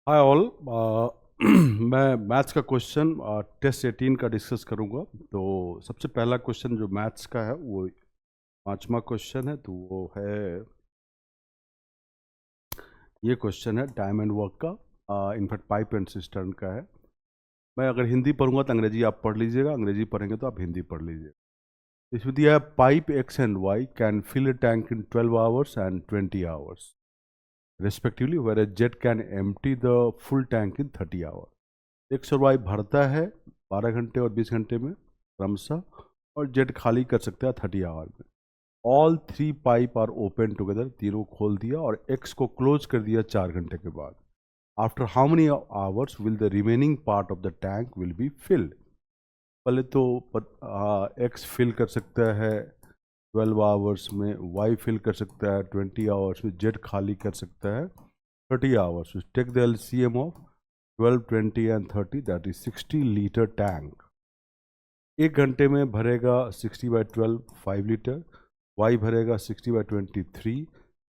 Hi all. मैं maths का question test 18 का डिस्कस करूंगा। तो सबसे पहला क्वेश्चन जो मैथ्स का है वो पांचवा क्वेश्चन है। तो वो है, ये क्वेश्चन है डायमंड वर्क का, इनफैक्ट पाइप एंड सिस्टर्न का है। मैं अगर हिंदी पढ़ूंगा तो अंग्रेजी आप पढ़ लीजिएगा, अंग्रेजी पढ़ेंगे तो आप हिंदी पढ़ लीजिएगा। इसमें दिया है pipe X and Y can fill a tank in 12 hours and 20 hours respectively, whereas jet can empty the full tank in 30 hour. X और वाई भरता है 12 घंटे और 20 घंटे में क्रमशः, और जेट खाली कर सकता है 30 आवर में। All three pipe are open together, तीनों खोल दिया और एक्स को क्लोज कर दिया 4 घंटे के बाद। After how many hours will the remaining part of the tank will be filled. पहले तो एक्स फिल कर सकता है 12 आवर्स में, वाई फिल कर सकता है 20 आवर्स में, जेड खाली कर सकता है 30 hours. Take the LCM of 12, 20 and 30, that is 60 litre tank. एक घंटे में भरेगा 60/12 5 लीटर, वाई भरेगा 60/23,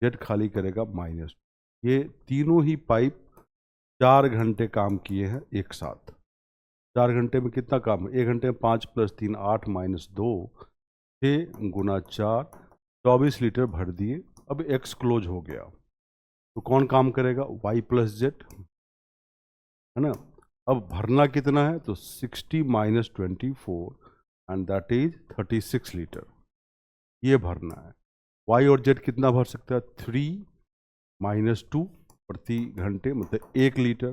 जेड खाली करेगा -। ये तीनों ही पाइप 4 घंटे काम किए हैं एक साथ। 4 घंटे में कितना काम है? 1 घंटे में 5 + 3 8 - 2 6 × 4 24 लीटर भर दिए। अब एक्स क्लोज हो गया तो कौन काम करेगा? वाई प्लस जेड, है ना। अब भरना कितना है? तो 60 - 24 एंड दैट इज 36 लीटर, ये भरना है। वाई और जेड कितना भर सकता है? 3 - 2 प्रति घंटे, मतलब 1 लीटर।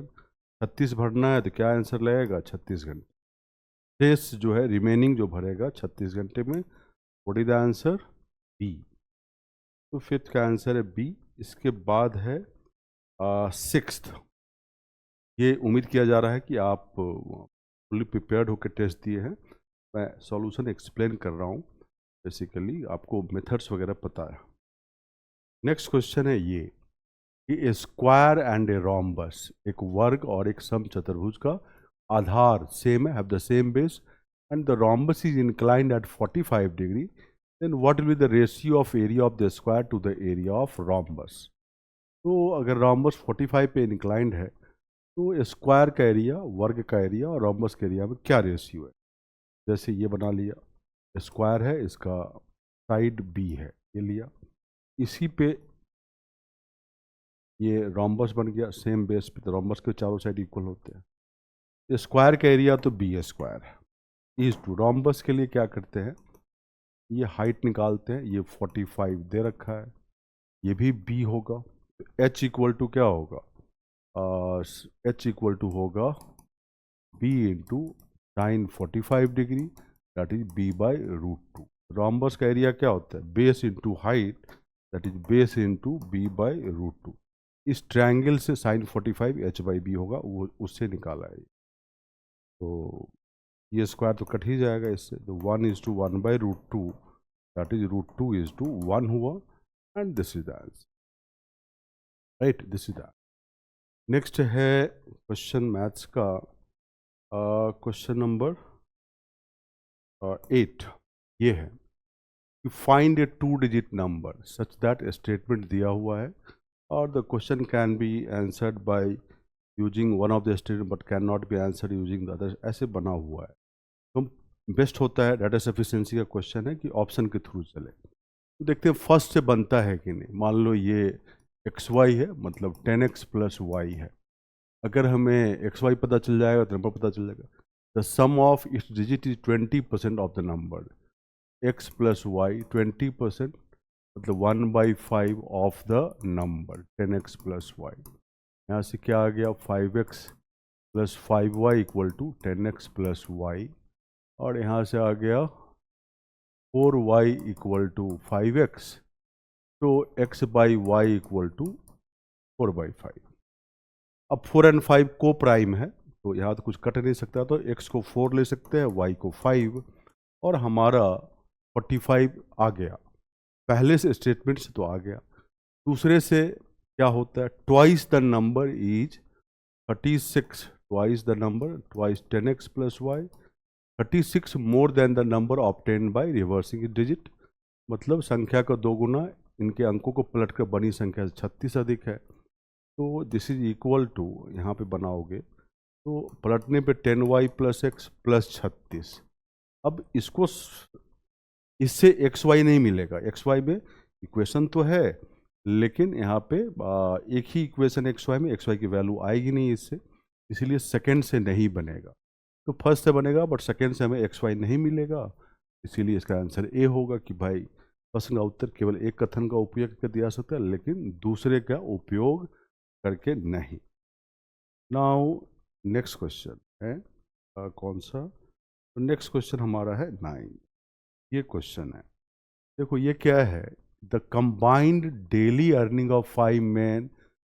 36 भरना है तो क्या आंसर लगेगा? 36 घंटे। शेष जो है रिमेनिंग जो भरेगा 36 घंटे में, what is the answer? B. तो फिफ्थ का आंसर है बी। इसके बाद है सिक्स्थ। ये उम्मीद किया जा रहा है कि आप फुल्ली प्रिपेयर्ड होकर टेस्ट दिए हैं। मैं सॉल्यूशन एक्सप्लेन कर रहा हूँ, बेसिकली आपको मेथड्स वगैरह पता है। नेक्स्ट क्वेश्चन है ये कि a square and a rhombus, एक वर्ग और एक समचतुर्भुज का आधार सेम है, have the same base, and the rhombus is inclined at 45 degree, then what will be the ratio of area of the square to the area of rhombus. तो अगर रोम्बस 45 पे इंक्लाइंड है तो स्क्वायर का area, वर्ग का area और rhombus के एरिया में क्या रेशियो है? जैसे ये बना लिया, स्क्वायर है, इसका साइड बी है, ये लिया, इसी पे ये रोम्बस बन गया सेम बेस पे, तो रोम्बस के चारों साइड इक्वल होते हैं। स्क्वायर का एरिया तो बी स्क्वायर है। इज टू रोम्बस के लिए क्या करते हैं, ये हाइट निकालते हैं, ये 45 दे रखा है, ये भी बी होगा। एच इक्वल टू क्या होगा? एच इक्वल टू होगा B into sine 45 degree, that is b/√2। Rhombus का एरिया क्या होता है? Base into height, that is base into b/√2। इस ट्रायंगल से साइन 45 h/b होगा, वो उससे निकाला है। तो ये स्क्वायर तो कट ही जाएगा इससे, तो 1:1/√2, दैट इज √2 = 1 हुआ, and this is the answer, right. This is the next है क्वेश्चन मैथ्स का, क्वेश्चन नंबर 8। ये है कि find a two digit number such that statement दिया हुआ है और the question can be answered by using one of the statement but can not be answered using the other, ऐसे बना हुआ है। तो बेस्ट होता है, डाटा सफिशिएंसी का क्वेश्चन है, कि ऑप्शन के थ्रू चले। तो देखते हैं फर्स्ट से बनता है कि नहीं। मान लो ये XY है, मतलब 10x + y है। अगर हमें XY पता चल जाएगा तो नंबर पता चल जाएगा। The sum of its digit is 20% of the number. x + y 20%, मतलब 1/5 of the number 10x + y। यहाँ से क्या आ गया? 5x + 5y = 10x + y, और यहाँ से आ गया 4y = 5x, तो x/y = 4/5। अब 4 और 5 को प्राइम है, तो यहाँ तो कुछ कट नहीं सकता, तो x को 4 ले सकते हैं, y को 5, और हमारा 45 आ गया। पहले से स्टेटमेंट से तो आ गया। दूसरे से क्या होता है? Twice the number is 36, twice the number, twice 10x + y, 36 more than the number obtained by reversing digit, मतलब संख्या का 2 गुना इनके अंकों को पलट कर बनी संख्या से 36 अधिक है। तो दिस इज इक्वल टू, यहाँ पे बनाओगे तो पलटने पे 10y प्लस एक्स प्लस 36। अब इसको इससे एक्स वाई नहीं मिलेगा, एक्स वाई में इक्वेशन तो है लेकिन यहाँ पे एक ही इक्वेशन एक्स वाई में एक्स वाई की वैल्यू आएगी नहीं इससे, इसीलिए सेकेंड से नहीं बनेगा। तो फर्स्ट से बनेगा बट सेकेंड से हमें एक्स वाई नहीं मिलेगा, इसीलिए इसका आंसर ए होगा कि भाई प्रश्न का उत्तर केवल एक कथन का उपयोग करके दिया सकता है लेकिन दूसरे का उपयोग करके नहीं। नाउ नेक्स्ट क्वेश्चन है कौन सा, तो नेक्स्ट क्वेश्चन हमारा है 9। ये क्वेश्चन है, देखो ये क्या है, the combined daily earning of 5 men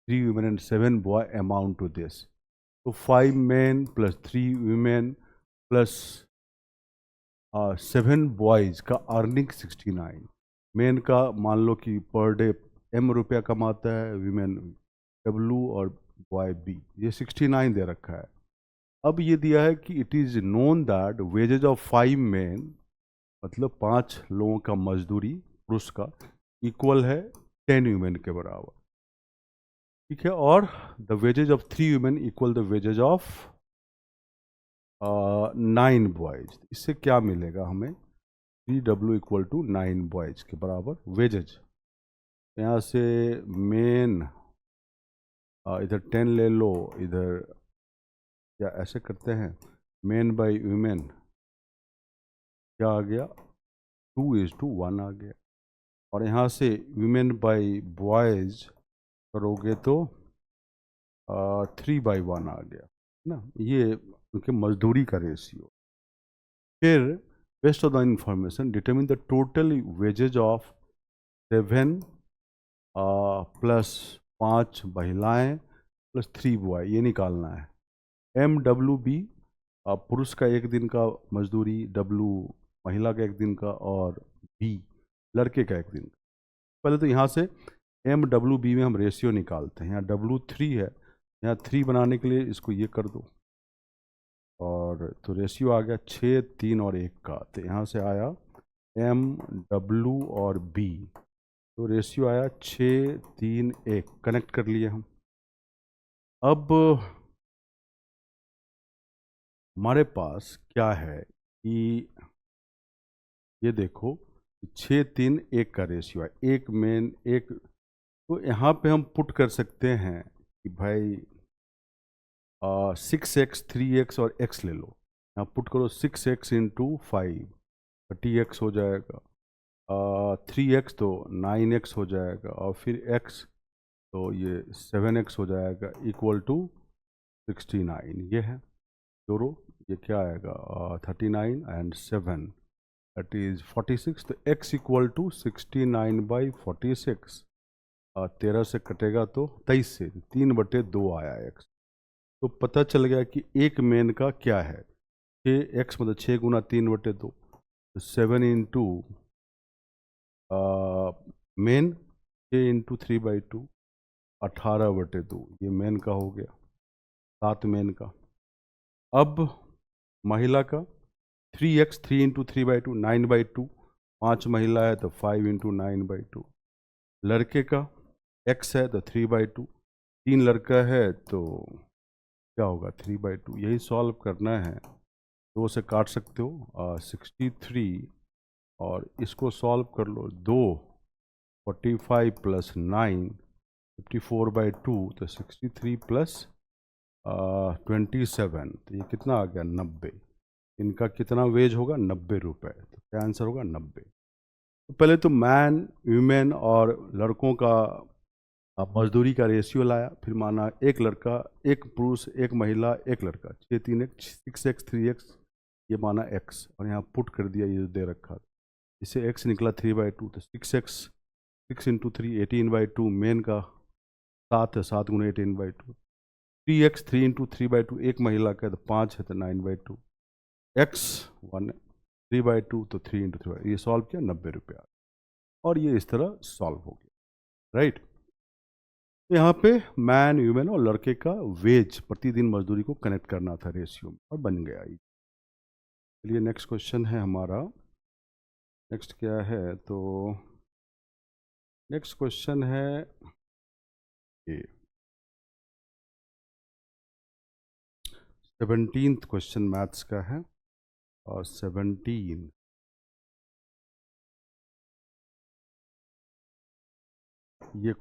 3 women and 7 boy amount to this. तो 5 men plus 3 women plus 7 boys का अर्निंग 69। मेन का मान लो कि पर डे m रुपया कमाता है, वीमेन W और बॉय B, ये 69 दे रखा है। अब ये दिया है कि it is known that wages of 5 men, मतलब 5 लोगों का मजदूरी पुरुष का इक्वल है 10 वीमेन के बराबर, ठीक है, और the wages of 3 women equal the wages of 9 boys. इससे क्या मिलेगा हमें, 3W इक्वल टू 9 बॉयज के बराबर वेजेज। यहाँ से मेन इधर 10 ले लो, इधर क्या ऐसे करते हैं, मेन बाई वीमेन क्या आ गया, 2:1 आ गया, और यहाँ से वीमेन बाई बॉयज करोगे तो 3/1 आ गया ना, ये उनके मजदूरी का रेशियो। फिर best of the information determine the total wages of 7 plus 5 महिलाएं प्लस 3 बॉय, ये निकालना है। MWB पुरुष का एक दिन का मजदूरी, W महिला का एक दिन का, और B लड़के का एक दिन का। पहले तो यहाँ से MWB में हम रेशियो निकालते हैं, यहाँ W3 है, यहाँ 3 बनाने के लिए इसको ये कर दो, और तो रेशियो आ गया 6, 3 और 1 का, तो यहाँ से आया MW और B, तो रेशियो आया 6, 3, 1, कनेक्ट कर लिए हम। अब हमारे पास क्या है कि ये देखो 6, 3, 1 का रेशियो है, एक मेन एक, तो यहाँ पे हम पुट कर सकते हैं कि भाई 6x 3x और x ले लो, यहाँ पुट करो 6x इंटू 5 30x हो जाएगा, 3x तो 9x हो जाएगा, और फिर x तो ये 7x हो जाएगा इक्वल टू 69। ये है दोनों, ये क्या आएगा 39 एंड 7 दैट इज 46, तो x इक्वल टू 69/46, 13 से कटेगा तो 23 से 3/2 आया x। तो पता चल गया कि एक मेन का क्या है, 6x मतलब 6 गुना 3/2, तो 7 इंटू मेन 6 इंटू 3/2 18/2, ये मेन का हो गया, 7 मेन का। अब महिला का 3x 3 इंटू 3/2 9/2, 5 महिला है तो 5 इंटू 9/2। लड़के का x है तो 3/2, 3 लड़का है तो क्या होगा 3/2, यही सॉल्व करना है, 2 से काट सकते हो 63, और इसको सॉल्व कर लो, 2 45 प्लस 9 54/2, तो 63 प्लस 27, तो ये कितना आ गया 90। इनका कितना वेज होगा 90 रुपये, तो क्या आंसर होगा 90। तो पहले तो मैन वीमेन और लड़कों का मजदूरी का रेशियो लाया, फिर माना एक लड़का एक पुरुष एक महिला एक लड़का, 6, 3, 1 6x 3x, ये माना x, और यहाँ पुट कर दिया ये जो दे रखा, इससे x निकला 3/2, तो 6x 6 इंटू 3 18/2, मेन का 7 है, 7 गुना 18/2, 3x 3 इंटू 3/2, एक महिला का है तो 5 है तो 9/2, x 1 3/2, तो 3 इंटू 3, ये सॉल्व किया 90 रुपया, और ये इस तरह सॉल्व हो गया, राइट। यहाँ पे मैन ह्यूमन और लड़के का वेज प्रतिदिन मजदूरी को कनेक्ट करना था रेशियो में, और बन गया। चलिए नेक्स्ट क्वेश्चन है हमारा, नेक्स्ट क्या है, तो नेक्स्ट क्वेश्चन है ये, 17th क्वेश्चन मैथ्स का है और 17 ये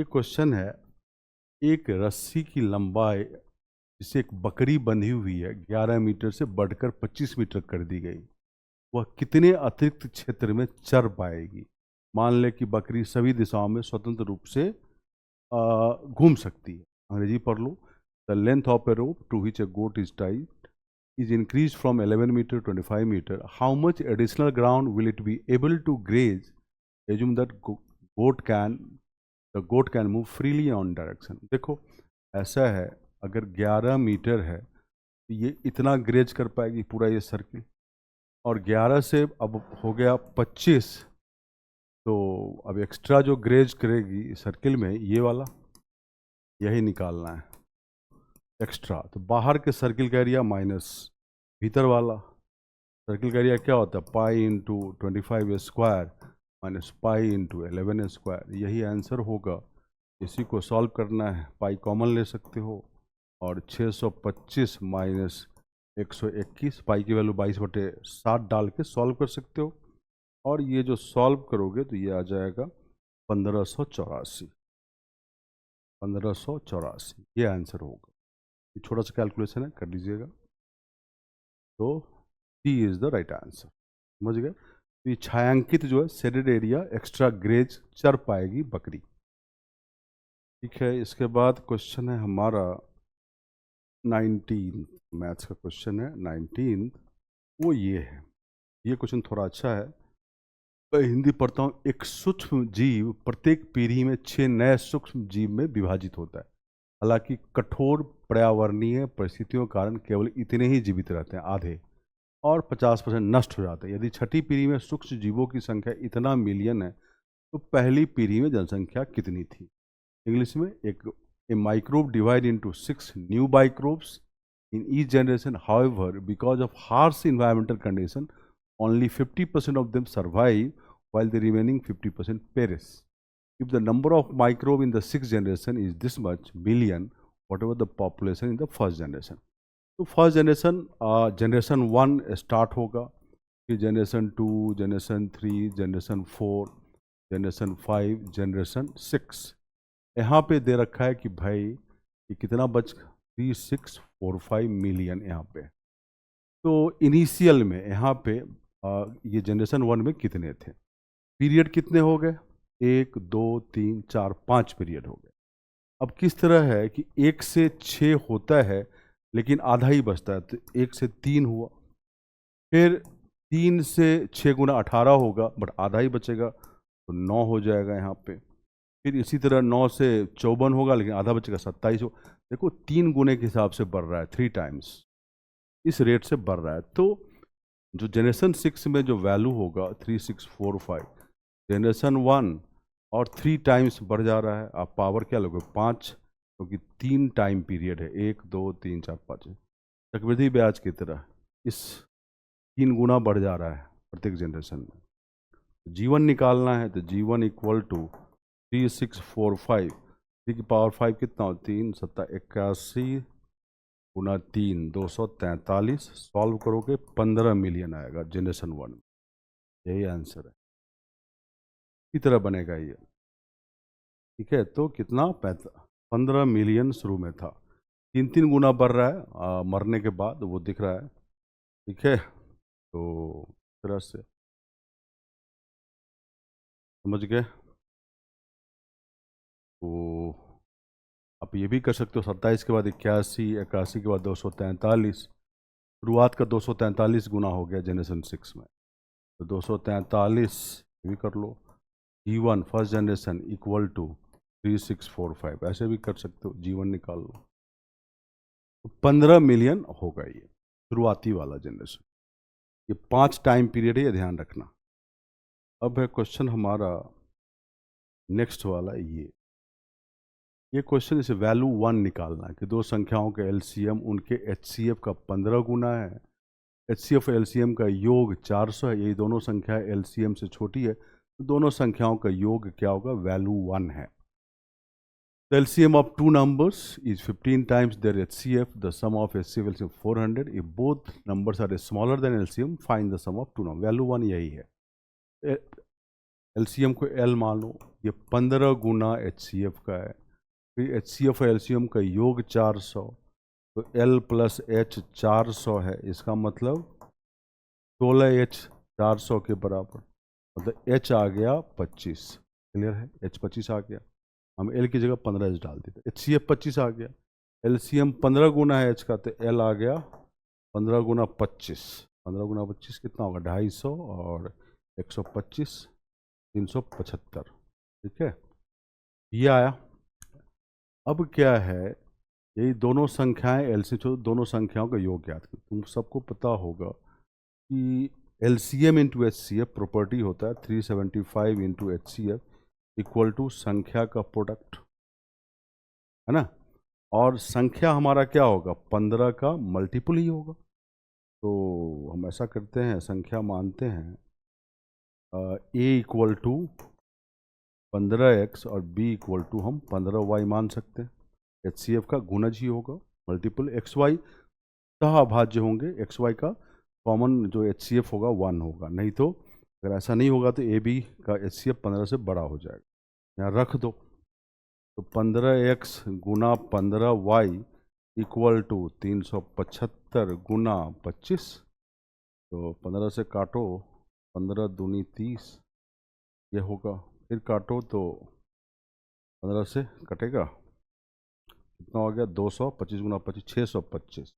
क्वेश्चन है, एक रस्सी की लंबाई जिसे एक बकरी बंधी हुई है 11 मीटर से बढ़कर 25 मीटर कर दी गई, वह कितने अतिरिक्त क्षेत्र में चर पाएगी। मान ले कि बकरी सभी दिशाओं में स्वतंत्र रूप से घूम सकती है। अंग्रेजी पढ़ लो। The length of a rope to which a goat is tied is increased from 11 meter to 25 meter. How much additional ground will it be able to graze? Assume that the goat can move freely on direction. देखो ऐसा है, अगर 11 metre है तो ये इतना graze कर पाएगी पूरा ये सर्किल, और 11 से अब हो गया 25, तो अब एक्स्ट्रा जो ग्रेज करेगी सर्किल में ये वाला, यही निकालना है एक्स्ट्रा। तो बाहर के सर्किल का एरिया माइनस भीतर वाला सर्किल का एरिया क्या होता है, pi into 25 square minus pi into 11 square, यही आंसर होगा। इसी को सॉल्व करना है, पाई कॉमन ले सकते हो और 625 माइनस 121, पाई की वैल्यू 22/7 डाल के सॉल्व कर सकते हो, और ये जो सॉल्व करोगे तो ये आ जाएगा 1584। 1584 ये आंसर होगा। ये छोटा सा कैलकुलेशन है, कर लीजिएगा। तो D is the right answer. समझ गए। तो ये छायांकित जो है शेडेड एरिया एक्स्ट्रा ग्रेज चर पाएगी बकरी। ठीक है, इसके बाद क्वेश्चन है हमारा 19, मैथ्स का क्वेश्चन है 19, वो ये है। ये क्वेश्चन थोड़ा अच्छा है, मैं हिंदी पढ़ता हूँ। एक सूक्ष्म जीव प्रत्येक पीढ़ी में 6 नए सूक्ष्म जीव में विभाजित होता है। हालांकि कठोर पर्यावरणीय परिस्थितियों के कारण केवल इतने ही जीवित रहते हैं, आधे, और 50% नष्ट हो जाते हैं। यदि छठी पीढ़ी में सूक्ष्म जीवों की संख्या इतना मिलियन है तो पहली पीढ़ी में जनसंख्या कितनी थी। इंग्लिश में a microbe divide into 6 new microbes in each generation, however because of harsh environmental condition only 50% of them survive while the remaining 50% perish. If the number of microbe in the 6th generation is this much million, whatever the population in the first generation. तो first generation 1 start होगा, फिर generation 2, generation 3, generation 4, generation 5, generation 6। यहाँ पे दे रखा है कि भाई ये कितना बच 3645 मिलियन यहाँ पे। तो इनिशियल में यहाँ पे ये जनरेशन 1 में कितने थे, पीरियड कितने हो गए, 1 2 3 4 5 पीरियड हो गए। अब किस तरह है कि 1 से 6 होता है लेकिन आधा ही बचता है, तो 1 से 3 हुआ, फिर 3 से 6 गुना 18 होगा बट आधा ही बचेगा तो 9 हो जाएगा यहाँ पे। फिर इसी तरह 9 से 54 होगा लेकिन आधा बचेगा 27 हो। देखो 3 गुने के हिसाब से बढ़ रहा है, 3 टाइम्स इस रेट से बढ़ रहा है। तो जो जनरेशन 6 में जो वैल्यू होगा 3645, जनरेशन 1 और 3 टाइम्स बढ़ जा रहा है। आप पावर क्या लोगे 5, क्योंकि 3 टाइम पीरियड है, 1 2 3 4 5, चक्रवृद्धि ब्याज की तरह इस 3 गुना बढ़ जा रहा है प्रत्येक जनरेशन में। जीवन निकालना है तो जीवन इक्वल टू 3645, 3 की पावर 5 कितना हो, 3 7 81 गुना 3 243, सॉल्व करोगे 15 मिलियन आएगा जनरेशन 1। यही आंसर है, इसी तरह बनेगा ये। ठीक है, तो कितना 15 मिलियन शुरू में था, 3 गुना बढ़ रहा है मरने के बाद, वो दिख रहा है। ठीक है, तो इस तरह से समझ गए। तो आप ये भी कर सकते हो, 27 के बाद 81, 81 के बाद 243, शुरुआत का 243 गुना हो गया जनरेशन 6 में, तो 243 भी कर लो। जीवन फर्स्ट जनरेशन इक्वल टू 3645, ऐसे भी कर सकते हो, जीवन निकाल लो। तो 15 मिलियन होगा ये शुरुआती वाला जनरेशन। ये 5 टाइम पीरियड है, ये ध्यान रखना। अब है क्वेश्चन हमारा नेक्स्ट वाला, ये क्वेश्चन इसे वैल्यू 1 निकालना है कि दो संख्याओं का एलसीएम उनके एचसीएफ का 15 गुना है। एचसीएफ एलसीएम का योग 400 है, यही दोनों संख्या एलसीएम से छोटी है, तो दोनों संख्याओं का योग क्या होगा, वैल्यू 1 है। The LCM of two numbers is 15 times their HCF. The sum of HCF LCM 400. If both numbers are smaller than LCM, find the sum of two numbers. Value 1 यही है. LCM को L मान लो, ये 15 गुना HCF का है. फिर HCF और LCM का योग 400, तो L प्लस H 400 है. इसका मतलब 16H 400 के बराबर, मतलब H आ गया 25. क्लियर है? H 25 आ गया. हम L की जगह 15H डाल देते. HCF 25 आ गया. LCM 15 गुना है H का, तो L आ गया 15 गुना 25. 15 गुना 25 कितना होगा? 250 और 125 375. ठीक है, ये आया. अब क्या है, यही दोनों संख्याएं LCM, दोनों संख्याओं का योग ज्ञात करो. तुम सबको पता होगा कि LCM इंटू HCF प्रॉपर्टी होता है 375 इंटू HCF इक्वल टू संख्या का प्रोडक्ट, है ना. और संख्या हमारा क्या होगा? 15 का मल्टीपल ही होगा. तो हम ऐसा करते हैं, संख्या मानते हैं A इक्वल टू 15x और B इक्वल टू हम 15y मान सकते हैं. HCF का गुणज ही होगा, मल्टीपल. XY सह होंगे, XY का कॉमन जो HCF होगा 1 होगा. नहीं तो अगर ऐसा नहीं होगा तो AB का HCF 15 से बड़ा हो जाएगा. यहाँ रख दो, तो 15x Guna 15y equal to 375 गुना 25. तो 15 से काटो, 15 दूनी 30 ये होगा. फिर काटो तो 15 से कटेगा, कितना हो गया? 200. 25 गुना 25 625.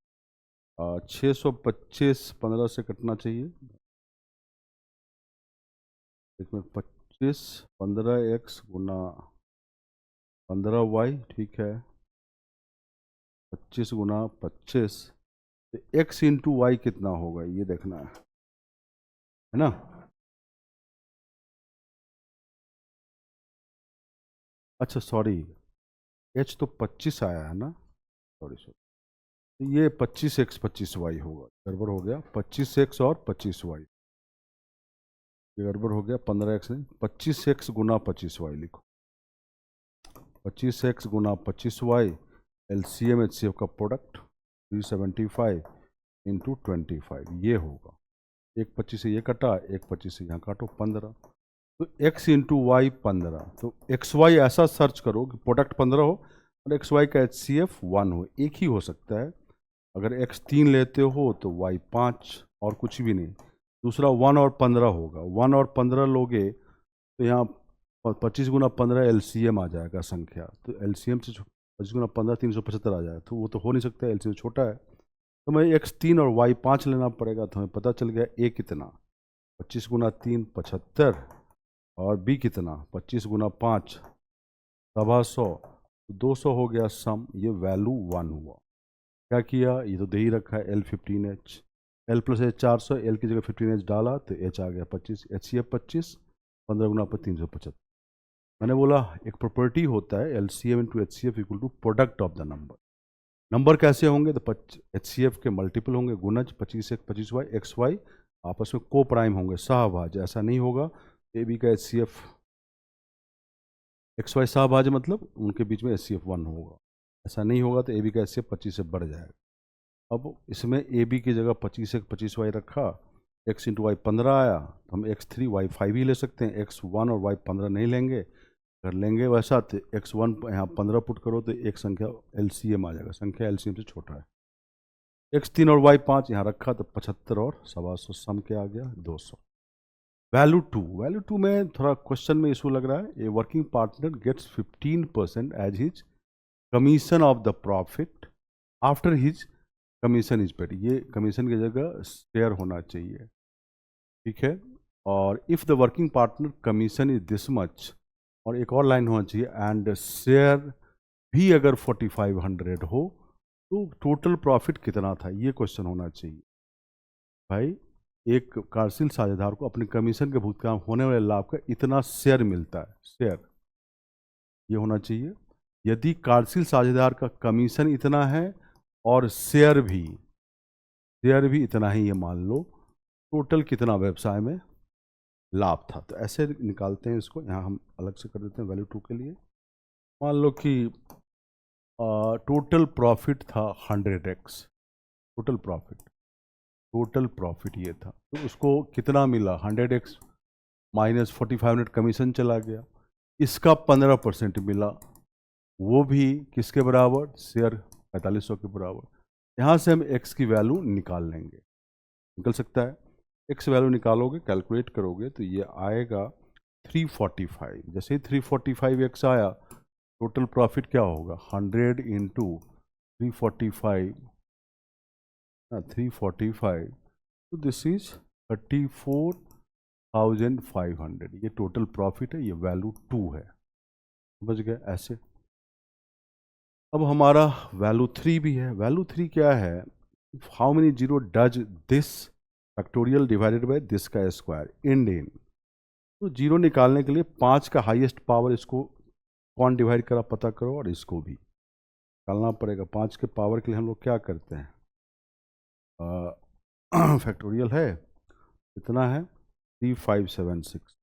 625 15 से कटना चाहिए. एक मिनट, 25 15x गुना 15y, ठीक है. 25 गुना 25, x इंटू वाई कितना होगा ये देखना है ना. अच्छा सॉरी, h तो 25 आया है ना, सॉरी. तो ये 25x 25y होगा. गड़बड़ हो गया. 25x और 25y ये गड़बड़ हो गया. 15x नहीं, 25x गुना 25y लिखो. 25x गुना 25y LCM HCF का प्रोडक्ट 375 इंटू 25 ये होगा. एक 25 से ये कटा, एक 25 से यहाँ काटो 15. तो x इंटू वाई 15. तो XY ऐसा सर्च करो कि प्रोडक्ट 15 हो और XY का HCF 1 हो. एक ही हो सकता है. अगर x 3 लेते हो तो y 5 और कुछ भी नहीं. दूसरा 1 और 15 होगा. 1 और 15 लोगे तो यहाँ 25 गुना 15 LCM आ जाएगा संख्या. तो LCM से 25 गुना 15 375 आ जाएगा. तो वो तो हो नहीं सकता, LCM छोटा है. तो मैं x 3 और y 5 लेना पड़ेगा. तो हमें पता चल गया A कितना, 25 गुना 3 75 और B कितना 25 गुना 5 125. 200 हो गया सम. ये वैल्यू 1 हुआ. क्या किया, ये तो दे ही रखा है L15H. L plus H 400, L की जगह 15H डाला तो H आ गया 25. HCF 25 15 गुना 375. मैंने बोला एक प्रॉपर्टी होता है LCM into HCF equal to product of the number. Number कैसे होंगे? तो HCF के मल्टीपल होंगे, गुणज 25x 25y. XY आपस में को प्राइम होंगे, सहभाज्य. ऐसा नहीं होगा AB का HCF XY सहभाज्य मतलब उनके बीच में HCF 1 होगा. ऐसा नहीं होगा तो AB का HCF 25 से बढ़ जाएगा. अब इसमें AB की जगह 25x 25y रखा, x इंटू वाई 15 आया, तो हम x3 y5 ही ले सकते हैं. x1 और y 15 नहीं लेंगे. अगर लेंगे वैसा तो x1 यहाँ 15 पुट करो तो एक संख्या LCM आ जाएगा. संख्या LCM से छोटा है. x3 और y5 यहाँ रखा तो 75 और 125 सम के आ गया 200. वैल्यू 2 में थोड़ा क्वेश्चन में इशू लग रहा है. A working partner gets 15% as his commission of the profit after his commission is paid. ये कमीशन की जगह शेयर होना चाहिए, ठीक है. और if the working partner commission is this much, और एक और लाइन होना चाहिए, एंड शेयर भी अगर 4500 हो तो टोटल प्रॉफिट कितना था. ये क्वेश्चन होना चाहिए. भाई एक कार्यशील साझेदार को अपने कमीशन के भुगतान होने वाले लाभ का इतना शेयर मिलता है, शेयर ये होना चाहिए. यदि कार्यशील साझेदार का कमीशन इतना है और शेयर भी इतना ही, ये मान लो टोटल कितना व्यवसाय में लाभ था. तो ऐसे निकालते हैं इसको. यहाँ हम अलग से कर देते हैं वैल्यू 2 के लिए. मान लो कि टोटल प्रॉफिट था 100x, टोटल प्रॉफिट ये था, तो उसको कितना मिला 100x माइनस 4500 कमीशन चला गया, इसका 15% मिला, वो भी किसके बराबर, शेयर 4500 के बराबर। यहाँ से हम x की वैल्यू निकाल लेंगे, निकल सकता है। x वैल्यू निकालोगे, कैलकुलेट करोगे तो ये आएगा 345। जैसे ही 345x आया, टोटल प्रॉफिट क्या होगा 100 इंटू 345, 345, तो दिस इज 34,500। ये टोटल प्रॉफिट है, ये वैल्यू 2 है, समझ गए ऐसे। अब हमारा वैल्यू 3 भी है। वैल्यू 3 क्या है, how many zero does this factorial divided by this का स्क्वायर इंड इन। तो जीरो निकालने के लिए 5 का हाईएस्ट पावर इसको कौन डिवाइड करा पता करो, और इसको भी निकालना पड़ेगा। 5 के पावर के लिए हम लोग क्या करते हैं, फैक्टोरियल है, इतना है 3576।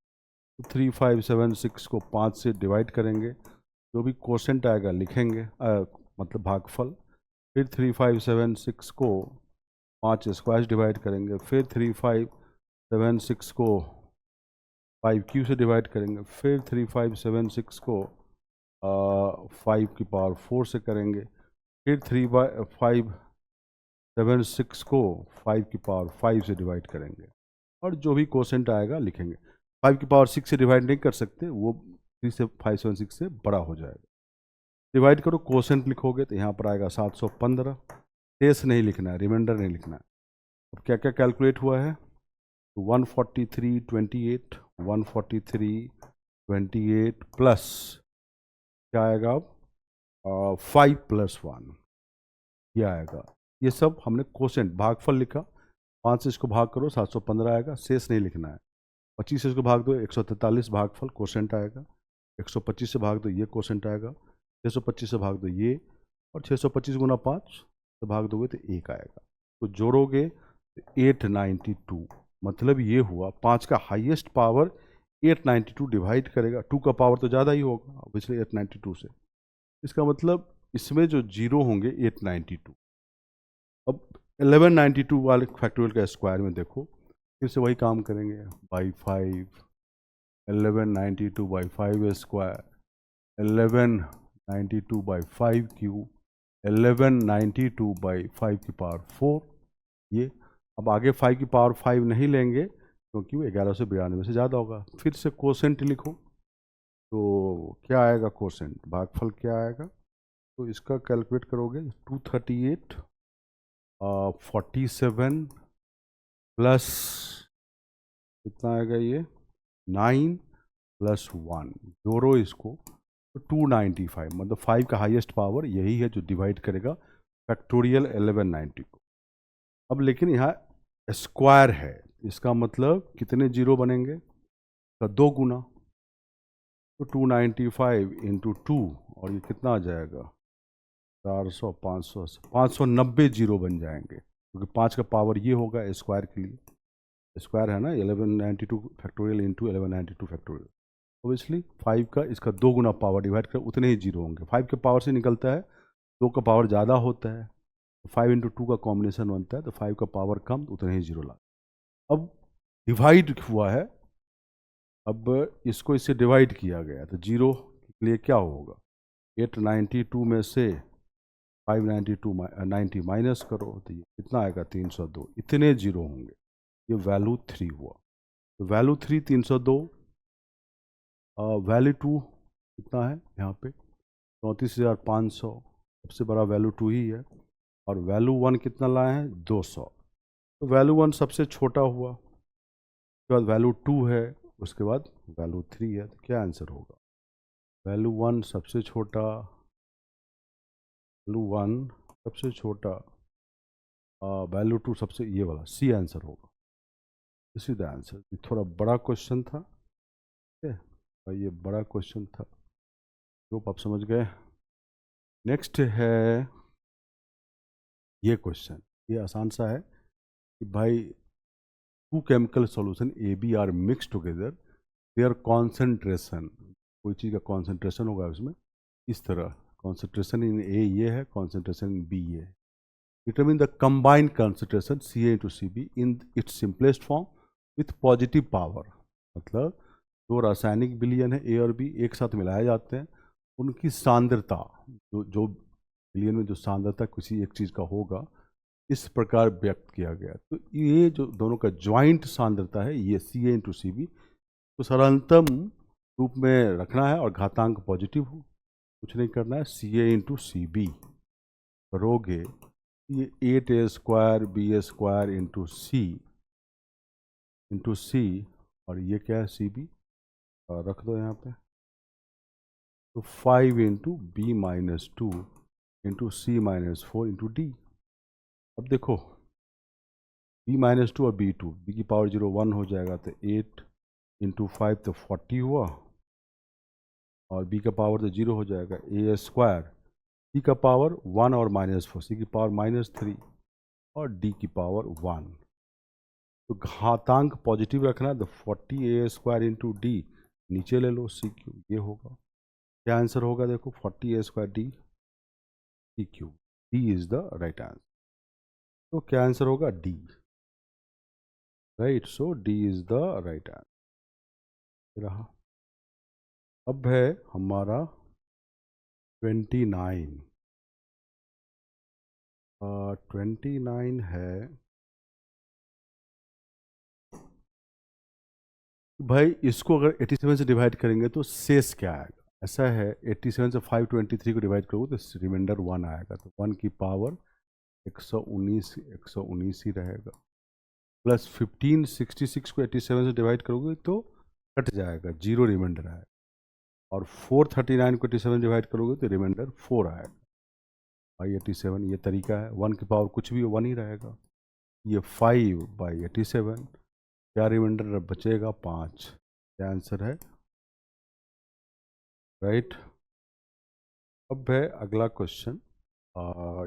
तो 3576 को 5 से डिवाइड करेंगे, जो भी क्वोशेंट आएगा लिखेंगे, मतलब भागफल। फिर 3576 को 5 स्क्वायर डिवाइड करेंगे, फिर 3576 को 5 से डिवाइड करेंगे, फिर 3576 को 5 की पावर 4 से करेंगे, फिर 3576 को 5 की पावर 5 से डिवाइड करेंगे, और जो भी क्वोशेंट आएगा लिखेंगे। 5 की पावर 6 से डिवाइड नहीं कर सकते, वो 3 से 576 से बड़ा हो जाएगा। डिवाइड करो, क्वोशेंट लिखोगे तो यहाँ पर आएगा 715। शेष नहीं लिखना है, रिमाइंडर नहीं लिखना है। अब क्या क्या कैलकुलेट हुआ है, 143.28, 143.28 प्लस क्या आएगा अब 5 + 1, ये आएगा। ये सब हमने क्वोशेंट भागफल लिखा, 5 से इसको भाग करो 715 आएगा, शेष नहीं लिखना है। 25 से इसको भाग दो 143 भागफल क्वोशेंट आएगा, 125 से भाग दो ये क्वोशेंट आएगा, 625 से भाग दो ये, और 625 गुना 5 से भाग दोगे तो 1 आएगा। तो जोड़ोगे 892, मतलब ये हुआ 5 का हाईएस्ट पावर 892 डिवाइड करेगा, 2 का पावर तो ज़्यादा ही होगा ऑब्वियसली 892 से, इसका मतलब इसमें जो जीरो होंगे 892। अब 1192 वाले फैक्टोरियल का स्क्वायर में देखो, फिर से वही काम करेंगे, by 5, 1192 by 5 square, 1192 by 5 cube, 1192 by 5 की पावर 4, ये। अब आगे 5 की पावर 5 नहीं लेंगे क्योंकि वो 1192 से ज़्यादा होगा। फिर से कोसेंट लिखो, तो क्या आएगा कोसेंट, भागफल क्या आएगा, तो इसका कैलकुलेट करोगे 238 47 प्लस कितना आएगा ये 9 + 1, जोड़ो इसको तो 295, मतलब 5 का हाईएस्ट पावर यही है जो डिवाइड करेगा फैक्टोरियल 1190 को। अब लेकिन यहाँ स्क्वायर है, इसका मतलब कितने जीरो बनेंगे, का 2 गुना, तो 295 इंटू 2, और ये कितना आ जाएगा 400, 500, 590 जीरो बन जाएंगे, क्योंकि 5 का पावर ये होगा स्क्वायर के लिए, स्क्वायर है ना 1192 फैक्टोरियल इंटू 1192 फैक्टोरियल। ओबियसली 5 का इसका 2 गुना पावर डिवाइड कर उतने ही जीरो होंगे। 5 के पावर से निकलता है 2 का पावर ज़्यादा होता है, 5 इंटू 2 का कॉम्बिनेशन बनता है, तो 5 का पावर कम तो उतने ही जीरो ला। अब डिवाइड हुआ है, अब इसको इससे डिवाइड किया गया, तो जीरो के लिए क्या होगा, 892 में से 592 90 माइनस करो, तो ये कितना आएगा 302, इतने जीरो होंगे, ये वैल्यू 3 हुआ। तो वैल्यू 3 302, वैल्यू 2 कितना है यहाँ पे 34,500, सबसे बड़ा वैल्यू 2 ही है, और वैल्यू 1 कितना लाए हैं 200, तो वैल्यू 1 सबसे छोटा हुआ, उसके बाद वैल्यू 2 है, उसके बाद वैल्यू 3 है, तो क्या आंसर होगा, वैल्यू 1 सबसे छोटा, वैल्यू 1 सबसे छोटा, वैल्यू 2 सबसे, ये वाला सी आंसर होगा, दिस इज द आंसर। थोड़ा बड़ा क्वेश्चन था, ठीक है, और ये बड़ा क्वेश्चन था, जो आप समझ गए। नेक्स्ट है ये क्वेश्चन, ये आसान सा है कि भाई two chemical solution A B are mix together, their concentration, कोई चीज़ का कॉन्सेंट्रेशन होगा उसमें, इस तरह कॉन्सेंट्रेशन इन ए ये है, कॉन्सेंट्रेशन इन बी ये है। Determine the combined concentration C A into C B in its simplest form with positive power. मतलब दो रासायनिक विलयन है ए और बी एक साथ मिलाए जाते हैं, उनकी सांद्रता जो विलयन में जो सांद्रता किसी एक चीज़ का होगा इस प्रकार व्यक्त किया गया। तो ये जो दोनों का ज्वाइंट सांद्रता है ये सी ए इंटू सी बी, तो सरलतम रूप में रखना है और घातांक पॉजिटिव हो, कुछ नहीं करना है। सी ए इंटू सी बी करोगे ये 8a² b² इंटू सी और ये क्या है सी बी रख दो यहाँ पे। तो 5 into b-2 into c-4 into D. अब देखो b-2 और b2, b की पावर 0 1 हो जाएगा, तो 8 इंटू 5 तो 40 हुआ, और b का पावर तो 0 हो जाएगा, a², c का पावर 1 और -4, c की पावर -3 और d की पावर 1। तो घातांक पॉजिटिव रखना है, तो 40a² इंटू डी नीचे ले लो c³ ये होगा। क्या आंसर होगा देखो 40a² D c³, D is the right answer. तो क्या आंसर होगा D, right. So D is the right answer रहा। अब है हमारा 29। 29 है भाई, इसको अगर 87 से डिवाइड करेंगे तो शेष क्या आएगा। ऐसा है 87 से 523 को डिवाइड करोगे तो रिमाइंडर 1 आएगा, तो 1 की पावर 119 ही रहेगा। प्लस 1566 को 87 से डिवाइड करोगे तो कट जाएगा, 0 रिमाइंडर आएगा। और 439 को 87 डिवाइड करोगे तो रिमाइंडर 4 आएगा। भाई 87 ये तरीका है, 1 की पावर कुछ भी हो 1 ही रहेगा। ये 5/87, क्या रिमाइंडर बचेगा 5। क्या आंसर है, राइट। अब है अगला क्वेश्चन,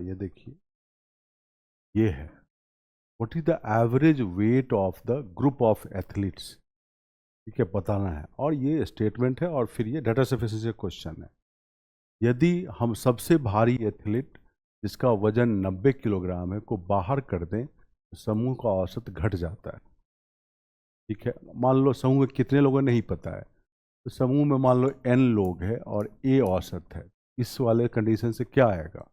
ये देखिए, ये है what is the average weight of the group of athletes. ठीक है, बताना है, और ये स्टेटमेंट है और फिर ये डाटा सफिशिएंसी क्वेश्चन है। यदि हम सबसे भारी एथलीट जिसका वजन 90 किलोग्राम है को बाहर कर दें तो समूह का औसत घट जाता है। ठीक है, मान लो समूह में कितने लोगों नहीं पता है, तो समूह में मान लो n लोग हैं और a औसत है, इस वाले कंडीशन से क्या आएगा।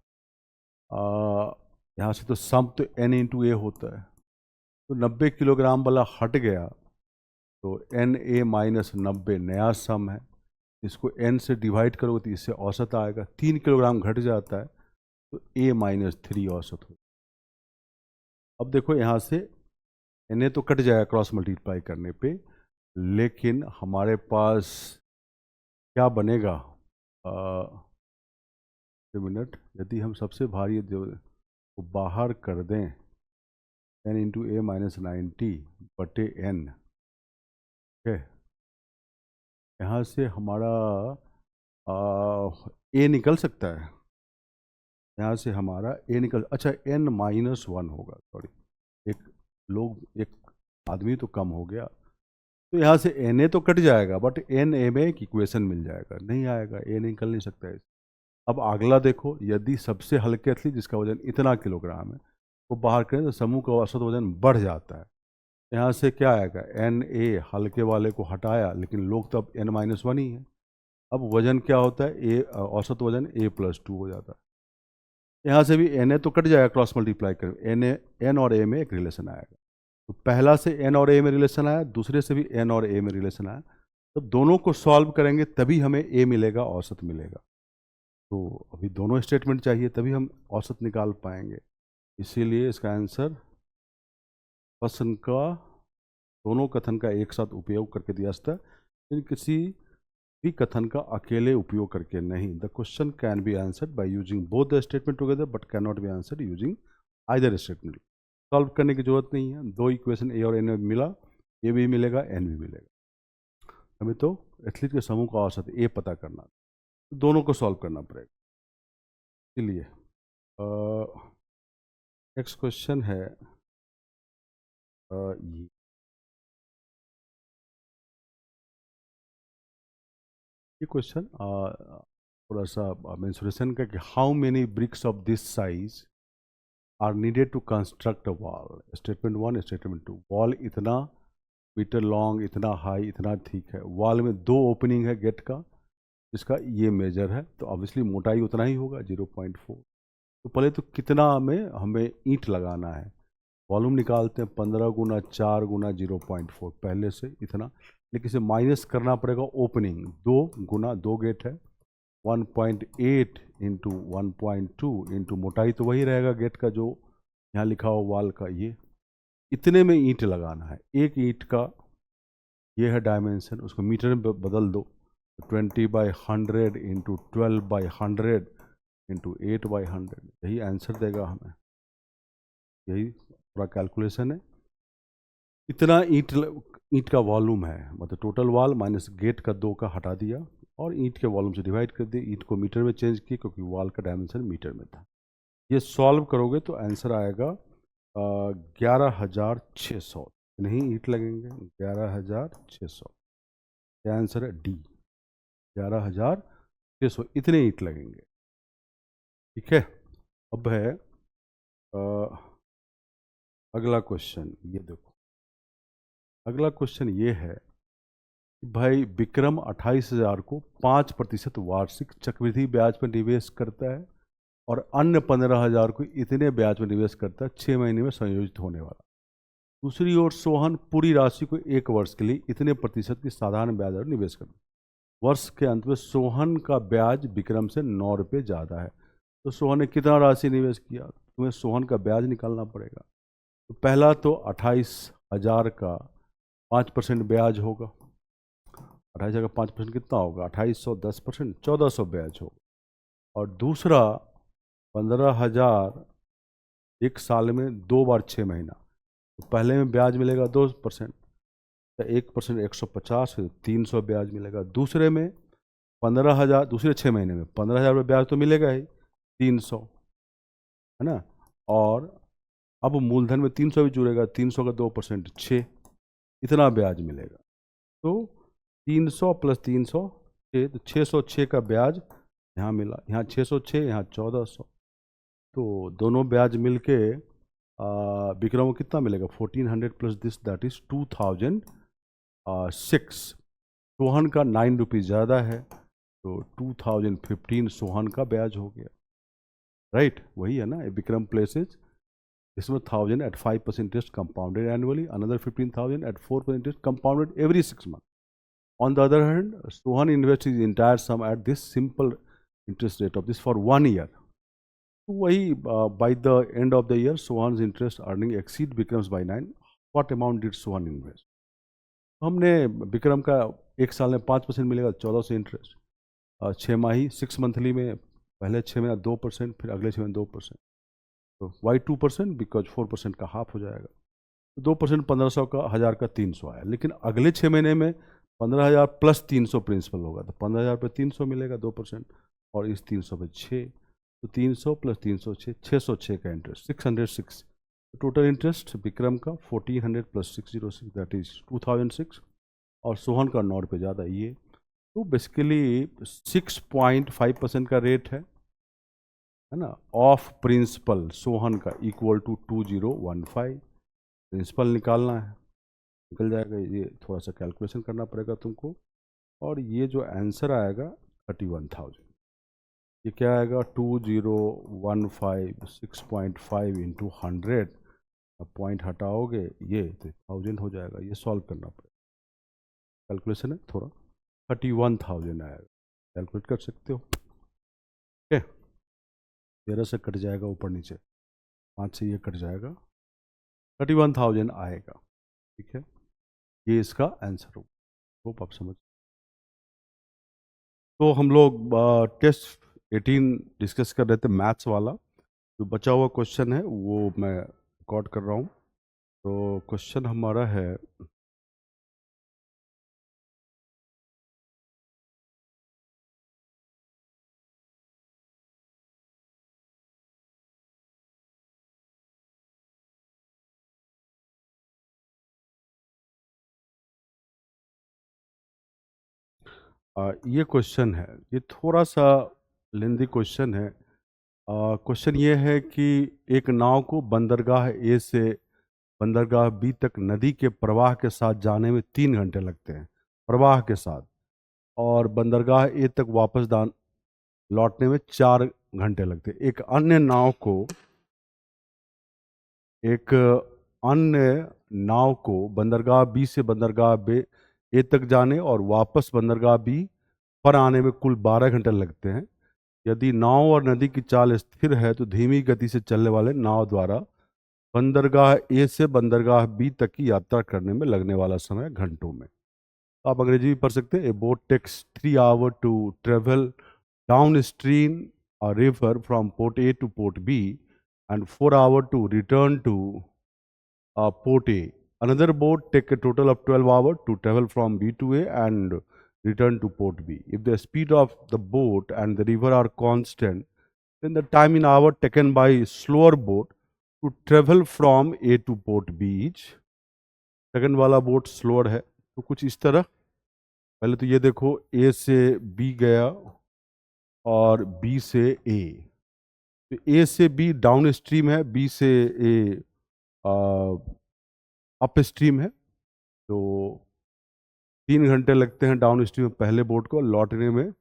यहाँ से तो सम तो n इंटू ए होता है, तो 90 किलोग्राम वाला हट गया, तो NA-90 नया सम है, इसको n से डिवाइड करोगे तो इससे औसत आएगा। 3 किलोग्राम घट जाता है तो A-3 औसत हो। अब देखो यहाँ से Na तो कट जाएगा क्रॉस मल्टीप्लाई करने पे, लेकिन हमारे पास क्या बनेगा, मिनट, यदि हम सबसे भारी जो को बाहर कर दें n इंटू A-90/n, ठीक है, यहाँ से हमारा a निकल सकता है, यहाँ से हमारा a निकल, अच्छा n-1 होगा, सॉरी, एक आदमी तो कम हो गया, तो यहाँ से na तो कट जाएगा, बट na में एक इक्वेशन मिल जाएगा, नहीं आएगा, a निकल नहीं सकता है। अब अगला देखो, यदि सबसे हल्के एथलीट जिसका वजन इतना किलोग्राम है वो बाहर करें तो समूह का औसत वजन बढ़ जाता है। यहाँ से क्या आएगा, Na हल्के वाले को हटाया, लेकिन लोग तो अब n-1 ही है। अब वजन क्या होता है, औसत वजन A+2 हो जाता है। यहाँ से भी Na तो कट जाएगा क्रॉस मल्टीप्लाई कर, n और a में एक रिलेशन आएगा, तो पहला से n और a में रिलेशन आया, दूसरे से भी n और a में रिलेशन आया, तो दोनों को सॉल्व करेंगे तभी हमें a मिलेगा, औसत मिलेगा। तो अभी दोनों स्टेटमेंट चाहिए तभी हम औसत निकाल पाएंगे, इसीलिए इसका आंसर प्रश्न का दोनों कथन का एक साथ उपयोग करके दिया जाता है, लेकिन किसी भी कथन का अकेले उपयोग करके नहीं। The question can be answered by using both the statement together but can not be answered using either statement. Solve करने की जरूरत नहीं है, दो इक्वेशन ए और एन मिला, ए भी मिलेगा एन भी मिलेगा। हमें तो एथलीट के समूह का औसत ए पता करना, दोनों को सॉल्व करना पड़ेगा। इसलिए नेक्स्ट क्वेश्चन है ये क्वेश्चन थोड़ा सा मेंसुरेशन का कि how many bricks of this size are needed to construct a wall. Statement 1, statement 2। Wall इतना मीटर लॉन्ग, इतना हाई, इतना थिक है। वॉल में 2 ओपनिंग है गेट का, इसका ये मेजर है, तो ऑब्वियसली मोटाई उतना ही होगा 0.4। तो पहले तो कितना में हमें ईंट लगाना है, वॉल्यूम निकालते हैं 15 गुना 4 गुना 0.4, पहले से इतना, लेकिन इसे माइनस करना पड़ेगा ओपनिंग, 2 गुना 2 गेट है 1.8 इंटू 1.2 इंटू मोटाई तो वही रहेगा गेट का जो यहाँ लिखा हुआ वॉल का, ये इतने में ईंट लगाना है। एक ईंट का ये है डायमेंशन, उसको मीटर में बदल दो, 20/100 इंटू 12/100 इंटू 8/100, यही आंसर देगा हमें। यही पूरा कैलकुलेशन है। इतना ईंट का वॉल्यूम है, मतलब टोटल वॉल माइनस गेट का 2 का हटा दिया और ईंट के वॉल्यूम से डिवाइड कर दिया। ईंट को मीटर में चेंज किया क्योंकि वॉल का डायमेंशन मीटर में था। ये सॉल्व करोगे तो आंसर आएगा 11,600। नहीं ईंट लगेंगे 11,600, क्या आंसर है डी, 11,600 इतने ईंट लगेंगे। ठीक है, अब है अगला क्वेश्चन, ये देखो अगला क्वेश्चन ये है कि भाई विक्रम 28,000 को 5% वार्षिक चक्रवृद्धि ब्याज पर निवेश करता है और अन्य 15,000 को इतने ब्याज पर निवेश करता है 6 महीने में संयोजित होने वाला। दूसरी ओर सोहन पूरी राशि को 1 वर्ष के लिए इतने प्रतिशत की साधारण ब्याज पर निवेश करता है। वर्ष के अंत में सोहन का ब्याज विक्रम से 9 रुपये ज़्यादा है, तो सोहन ने कितना राशि निवेश किया, तुम्हें सोहन का ब्याज निकालना पड़ेगा। तो पहला तो 28,000 का 5% ब्याज होगा, 28,000 का 5% कितना होगा, 2800, 10%, 1400 ब्याज होगा। और दूसरा 15,000 एक साल में 2 बार 6 महीना, तो पहले में ब्याज मिलेगा 2%, तो 1% 150, 300 ब्याज मिलेगा। दूसरे में 15,000, दूसरे 6 महीने में 15,000 रुपये ब्याज तो मिलेगा ही, 300 है ना। और अब मूलधन में 300 भी जुड़ेगा, 300 का 2% 6, इतना ब्याज मिलेगा। तो 300 प्लस 300 6, तो 606 का ब्याज यहाँ मिला, यहाँ 606, यहाँ 1400, तो दोनों ब्याज मिलके विक्रम को कितना मिलेगा, 1400 plus this that is 2006। Sohan का 9 रुपीज़ ज़्यादा है, तो 2015 सोहन का ब्याज हो गया, राइट वही है ना। विक्रम प्लेसेज इसमें 1,000 at 5% interest compounded annually, another 15,000 at 4% interest compounded every 6 months. On the other hand, Sohan invests his entire sum at this simple interest rate of this for 1 year. वही by the end of the year, Sohan's interest earning exceed Vikram's by 9. What amount did Sohan invest? हमने विक्रम का एक साल में 5% मिलेगा, 1400 interest, 6 माही 6 monthly में पहले 6 महीना 2%, फिर अगले 6 महीने 2%, तो वाई 2% बिकॉज 4% का हाफ हो जाएगा, तो 2% 1500 का 1000 का 300 आया। लेकिन अगले 6 महीने में 15,000 प्लस 300 प्रिंसिपल होगा, तो 15,000 पे 300 मिलेगा 2%, और इस 300 पे 6, तो 300 प्लस 300 606 का इंटरेस्ट 606। टोटल इंटरेस्ट विक्रम का 1400 प्लस 606 दैट इज 2006, और सोहन का 9 रुपये ज़्यादा ये, तो बेसिकली 6.5% का रेट है ना, ऑफ प्रिंसिपल सोहन का इक्वल टू 2015। प्रिंसिपल निकालना है, निकल जाएगा, ये थोड़ा सा कैलकुलेशन करना पड़ेगा तुमको, और ये जो आंसर आएगा 31,000, ये क्या आएगा 2015 6.5 इंटू 100, पॉइंट हटाओगे ये तो 1000 हो जाएगा। ये सॉल्व करना पड़ेगा, कैलकुलेशन है थोड़ा, 31,000 आएगा, कैलकुलेट कर सकते हो। ठीक है, 13 से कट जाएगा ऊपर नीचे, 5 से ये कट जाएगा, 31,000 आएगा। ठीक है, ये इसका आंसर होगा, होप आप समझ। तो हम लोग टेस्ट 18 डिस्कस कर रहे थे, मैथ्स वाला, जो बचा हुआ क्वेश्चन है वो मैं रिकॉर्ड कर रहा हूँ। तो क्वेश्चन हमारा है ये क्वेश्चन है, ये थोड़ा सा लेंदी क्वेश्चन है। क्वेश्चन ये है कि एक नाव को बंदरगाह ए से बंदरगाह बी तक नदी के प्रवाह के साथ जाने में 3 घंटे लगते हैं, प्रवाह के साथ, और बंदरगाह ए तक वापस लौटने में 4 घंटे लगते हैं। एक अन्य नाव को बंदरगाह बी से बंदरगाह बे ए तक जाने और वापस बंदरगाह बी पर आने में कुल 12 घंटे लगते हैं। यदि नाव और नदी की चाल स्थिर है तो धीमी गति से चलने वाले नाव द्वारा बंदरगाह ए से बंदरगाह बी तक की यात्रा करने में लगने वाला समय घंटों में। आप अंग्रेजी भी पढ़ सकते हैं। A boat takes 3 hour to travel downstream a river from port A to port B and 4 hours to return to port A. Another boat take a total of 12 hours to travel from B to A and return to port B. If the speed of the boat and the river are constant, then the time in hour taken by slower boat to travel from A to port B is, second वाला boat slower है तो कुछ इस तरह। पहले तो ये देखो, ए से बी गया और बी से ए, तो ए से बी डाउन स्ट्रीम है, बी से ए अप स्ट्रीम है, तो 3 घंटे लगते हैं डाउन स्ट्रीम में पहले बोट को, लौटने में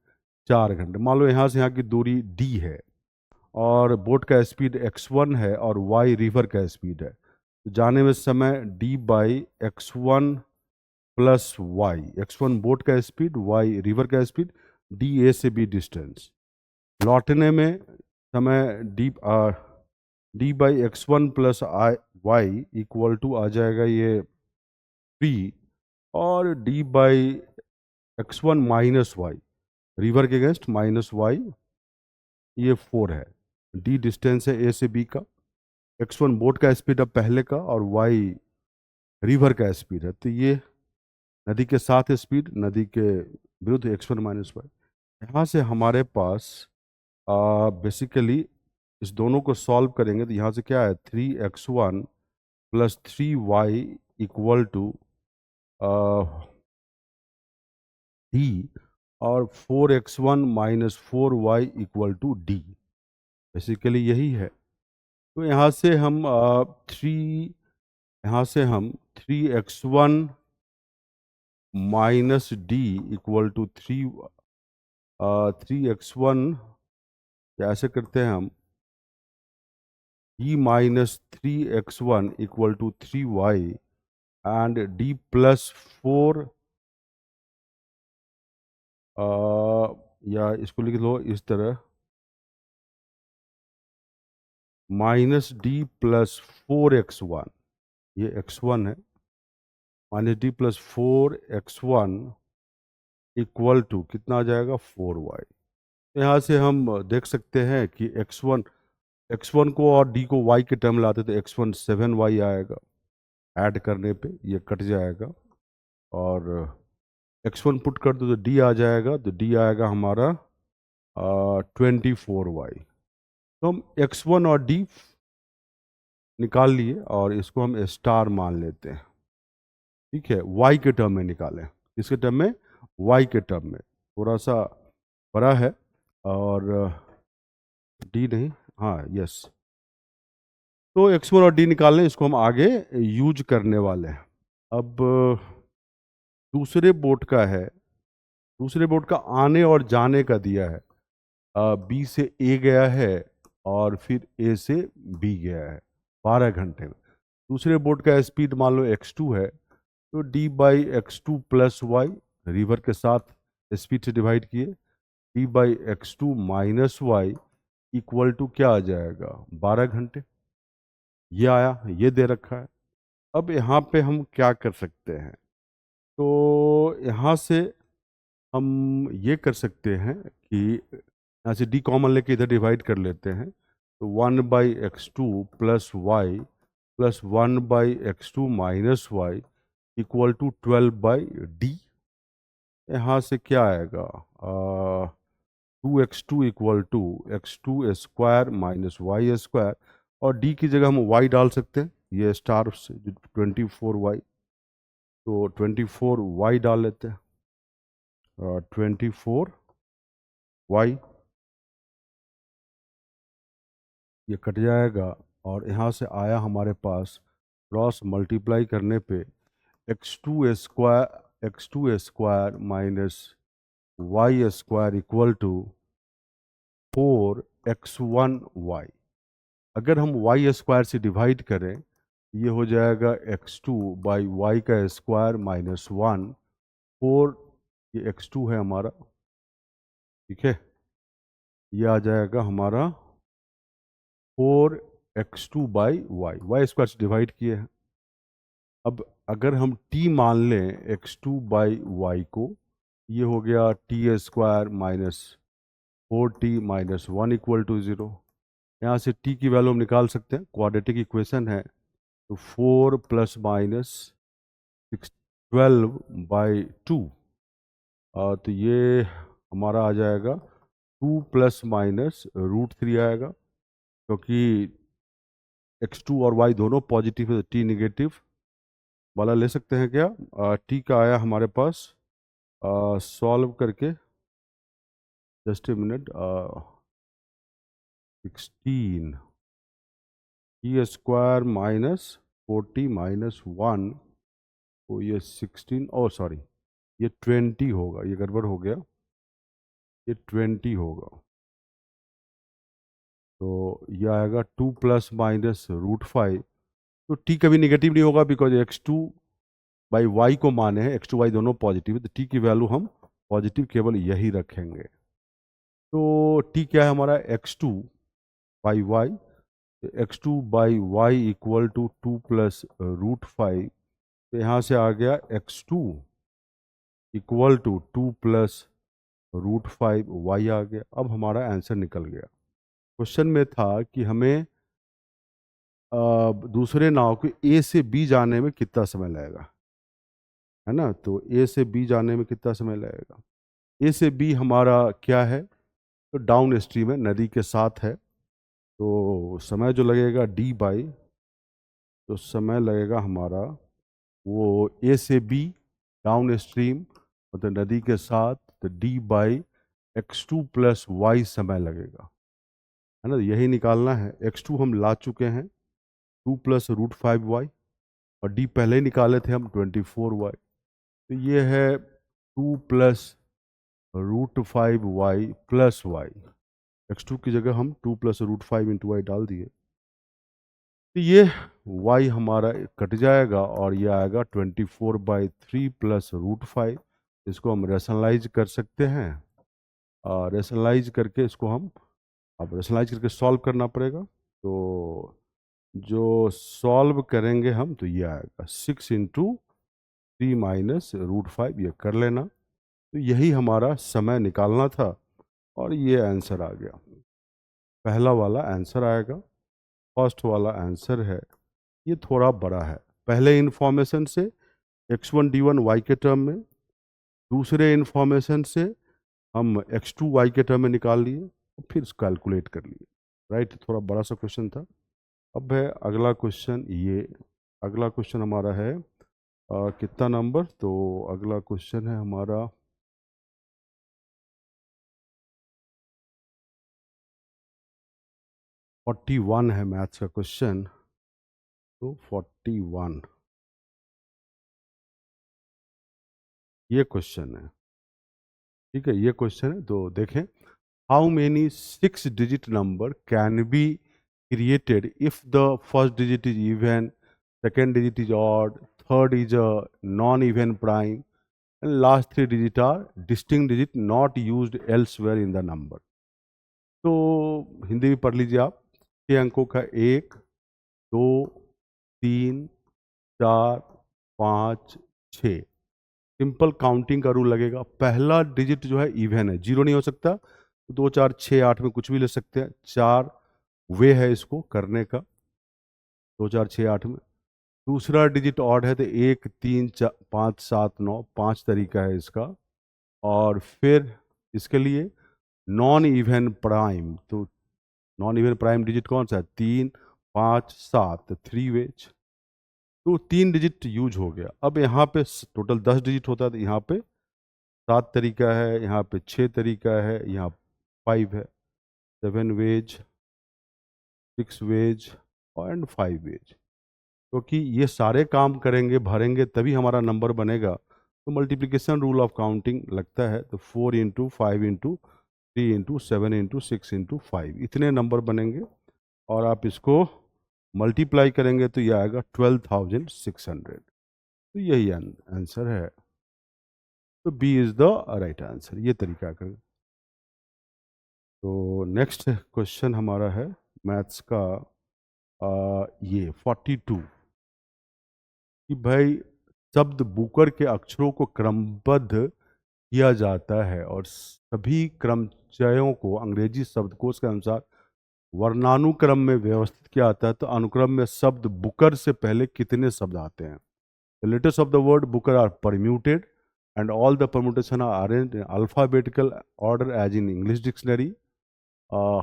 4 घंटे। मान लो यहाँ से यहाँ की दूरी डी है और बोट का स्पीड x1 है और y रिवर का स्पीड है, तो जाने में समय d by x1 plus y. x1 boat का स्पीड, y रिवर का स्पीड, d a से b डिस्टेंस। लौटने में समय d by x1 plus y equal to आ जाएगा ये 3, और d by x1 minus y, river के अगेंस्ट माइनस वाई, ये 4 है। d डिस्टेंस है a से b का, x1 बोट का स्पीड अब पहले का, और y रिवर का स्पीड है, तो ये नदी के साथ स्पीड, नदी के विरुद्ध x1 माइनस वाई। यहाँ से हमारे पास बेसिकली इस दोनों को सॉल्व करेंगे तो यहाँ से क्या है, 3x1 plus 3y equal to d, और 4x1 minus 4y equal to d, basically यही है। तो यहाँ से हम 3x1 minus d equal to 3x1, ऐसे करते हैं हम, d minus 3x1 equal to 3y and d plus 4, या इसको लिख लो इस तरह, माइनस डी प्लस 4x1, ये x1 है, minus D plus 4x1 equal to कितना आ जाएगा, 4y। तो यहाँ से हम देख सकते हैं कि x1 को और d को y के टर्म लाते तो x1 7y आएगा, ऐड करने पे ये कट जाएगा, और x1 पुट कर दो तो d आ जाएगा, तो d आएगा हमारा 24y। तो हम x1 और d निकाल लिए और इसको हम स्टार मान लेते हैं, ठीक है, y के टर्म में निकालें। किसके टर्म में, y के टर्म में, थोड़ा सा बड़ा है, और d नहीं, हाँ यस, तो x1 और d निकाल लें, इसको हम आगे यूज करने वाले हैं। अब दूसरे बोट का है, दूसरे बोट का आने और जाने का दिया है, बी से ए गया है और फिर ए से बी गया है 12 घंटे में। दूसरे बोट का स्पीड मान लो x2 है, तो d by x2 plus Y, river के साथ स्पीड से डिवाइड किए, d by x2 minus Y equal to क्या आ जाएगा, 12 घंटे। ये आया, ये दे रखा है। अब यहाँ पे हम क्या कर सकते हैं, तो यहाँ से हम ये कर सकते हैं कि यहाँ से d कॉमन लेके इधर डिवाइड कर लेते हैं, तो 1 by x2 plus Y plus 1 by x2 minus Y equal to 12 by D. यहाँ से क्या आएगा, 2x2 equal to x2 square minus Y square, और d की जगह हम y डाल सकते हैं, ये स्टार से 24y, तो 24y डाल लेते हैं, 24y ये कट जाएगा और यहाँ से आया हमारे पास क्रॉस मल्टीप्लाई करने पे x2 square minus Y square equal to 4x1y। अगर हम वाई स्क्वायर से डिवाइड करें, ये हो जाएगा x2/y का स्क्वायर माइनस 1 4। ये x2 है हमारा, ठीक है। ये आ जाएगा हमारा 4x2/y, वाई स्क्वायर से डिवाइड किए हैं। अब अगर हम t मान लें x2/y को, ये हो गया t² minus 4t-1 equal to 0। यहाँ से t की वैल्यू हम निकाल सकते हैं, क्वाड्रेटिक इक्वेशन है। तो 4 प्लस माइनस 12/2, तो ये हमारा आ जाएगा 2 प्लस माइनस √3 आएगा, क्योंकि x2 और y दोनों पॉजिटिव है तो t निगेटिव वाला ले सकते हैं क्या। t का आया हमारे पास सॉल्व करके, just a minute, 16 t² minus 4t-1, तो ये 16, ओ सॉरी, ये 20 होगा, ये गड़बड़ हो गया, ये 20 होगा। तो ये आएगा 2 प्लस माइनस √5। तो t कभी निगेटिव नहीं होगा, बिकॉज x2/y को माने हैं, x2y दोनों पॉजिटिव है, तो t की वैल्यू हम पॉजिटिव केवल यही रखेंगे। तो t क्या है हमारा, x2/y, x2/y equal to 2 plus √5। तो यहाँ से आ गया x2 equal to 2 plus √5 y आ गया। अब हमारा आंसर निकल गया। क्वेश्चन में था कि हमें दूसरे नाव को ए से बी जाने में कितना समय लगेगा, है ना। तो ए से बी जाने में कितना समय लगेगा, ए से बी हमारा क्या है, तो डाउन स्ट्रीम है, नदी के साथ है। तो समय जो लगेगा d/, तो समय लगेगा हमारा वो ए से बी डाउन स्ट्रीम मतलब नदी के साथ, तो d/x2 प्लस y समय लगेगा, है ना। यही निकालना है। x2 हम ला चुके हैं 2 प्लस √5y, और d पहले ही निकाले थे हम 24y। तो ये है 2 plus √5y plus y। x2 की जगह हम 2 प्लस √5 इंटू y डाल दिए, तो ये y हमारा कट जाएगा और ये आएगा 24/3 प्लस √5। इसको हम रेशनलाइज कर सकते हैं, और रेशनलाइज करके इसको हम, अब रेशनलाइज करके सॉल्व करना पड़ेगा। तो जो सॉल्व करेंगे हम, तो ये आएगा 6 इंटू 3 माइनस √5, ये कर लेना। तो यही हमारा समय निकालना था, और ये आंसर आ गया। पहला वाला आंसर आएगा। फर्स्ट वाला आंसर है, ये थोड़ा बड़ा है। पहले इंफॉर्मेशन से x1 d1 y के टर्म में, दूसरे इंफॉर्मेशन से हम x2 y के टर्म में निकाल लिए, फिर कैलकुलेट कर लिए। राइट, थोड़ा बड़ा सा क्वेश्चन था। अब है अगला क्वेश्चन। ये अगला क्वेश्चन हमारा है कितना नंबर, तो अगला क्वेश्चन है हमारा 41 है, मैथ्स का क्वेश्चन। तो 41 ये क्वेश्चन है, ठीक है। ये क्वेश्चन है, तो देखें, how many 6 digit number can be created if the first digit is even, second digit is odd, third is a non-even prime, and last 3 digit are distinct digit not used elsewhere in the number। तो हिंदी में पढ़ लीजिए आप। 6 अंकों का 1, 2, 3, 4, 5, 6। Simple counting का rule लगेगा। पहला डिजिट जो है इवन है, जीरो नहीं हो सकता, तो 2, 4, 6, 8 में कुछ भी ले सकते हैं। 4 वे है इसको करने का, 2, 4, 6, 8 में। दूसरा डिजिट ऑड है, तो 1, 3, 4, 5, 7, 9, 5 तरीका है इसका। और फिर इसके लिए नॉन इवन प्राइम, तो नॉन इवन प्राइम डिजिट कौन सा है, 3, 5, 7, 3 वेज। तो 3 डिजिट यूज हो गया। अब यहाँ पे टोटल 10 डिजिट होता है, तो यहाँ पे 7 तरीका है, यहाँ पे 6 तरीका है, यहाँ 5 है, 7 वेज, 6 वेज एंड 5 वेज, क्योंकि ये सारे काम करेंगे भरेंगे तभी हमारा नंबर बनेगा। तो मल्टीप्लिकेशन रूल ऑफ काउंटिंग लगता है, तो 4 into 5 into 3 into 7 into 6 into 5 इतने नंबर बनेंगे, और आप इसको मल्टीप्लाई करेंगे तो ये आएगा 12,600। तो यही आंसर है। तो B is the right answer, ये तरीका कर। तो नेक्स्ट क्वेश्चन हमारा है मैथ्स का ये 42 कि भाई शब्द बुकर के अक्षरों को क्रमबद्ध किया जाता है और सभी क्रमचयों को अंग्रेजी शब्दकोश के अनुसार वर्णानुक्रम में व्यवस्थित किया जाता है, तो अनुक्रम में शब्द बुकर से पहले कितने शब्द आते हैं? The letters of the word Booker are permuted and all the permutation are arranged in alphabetical order as in English dictionary.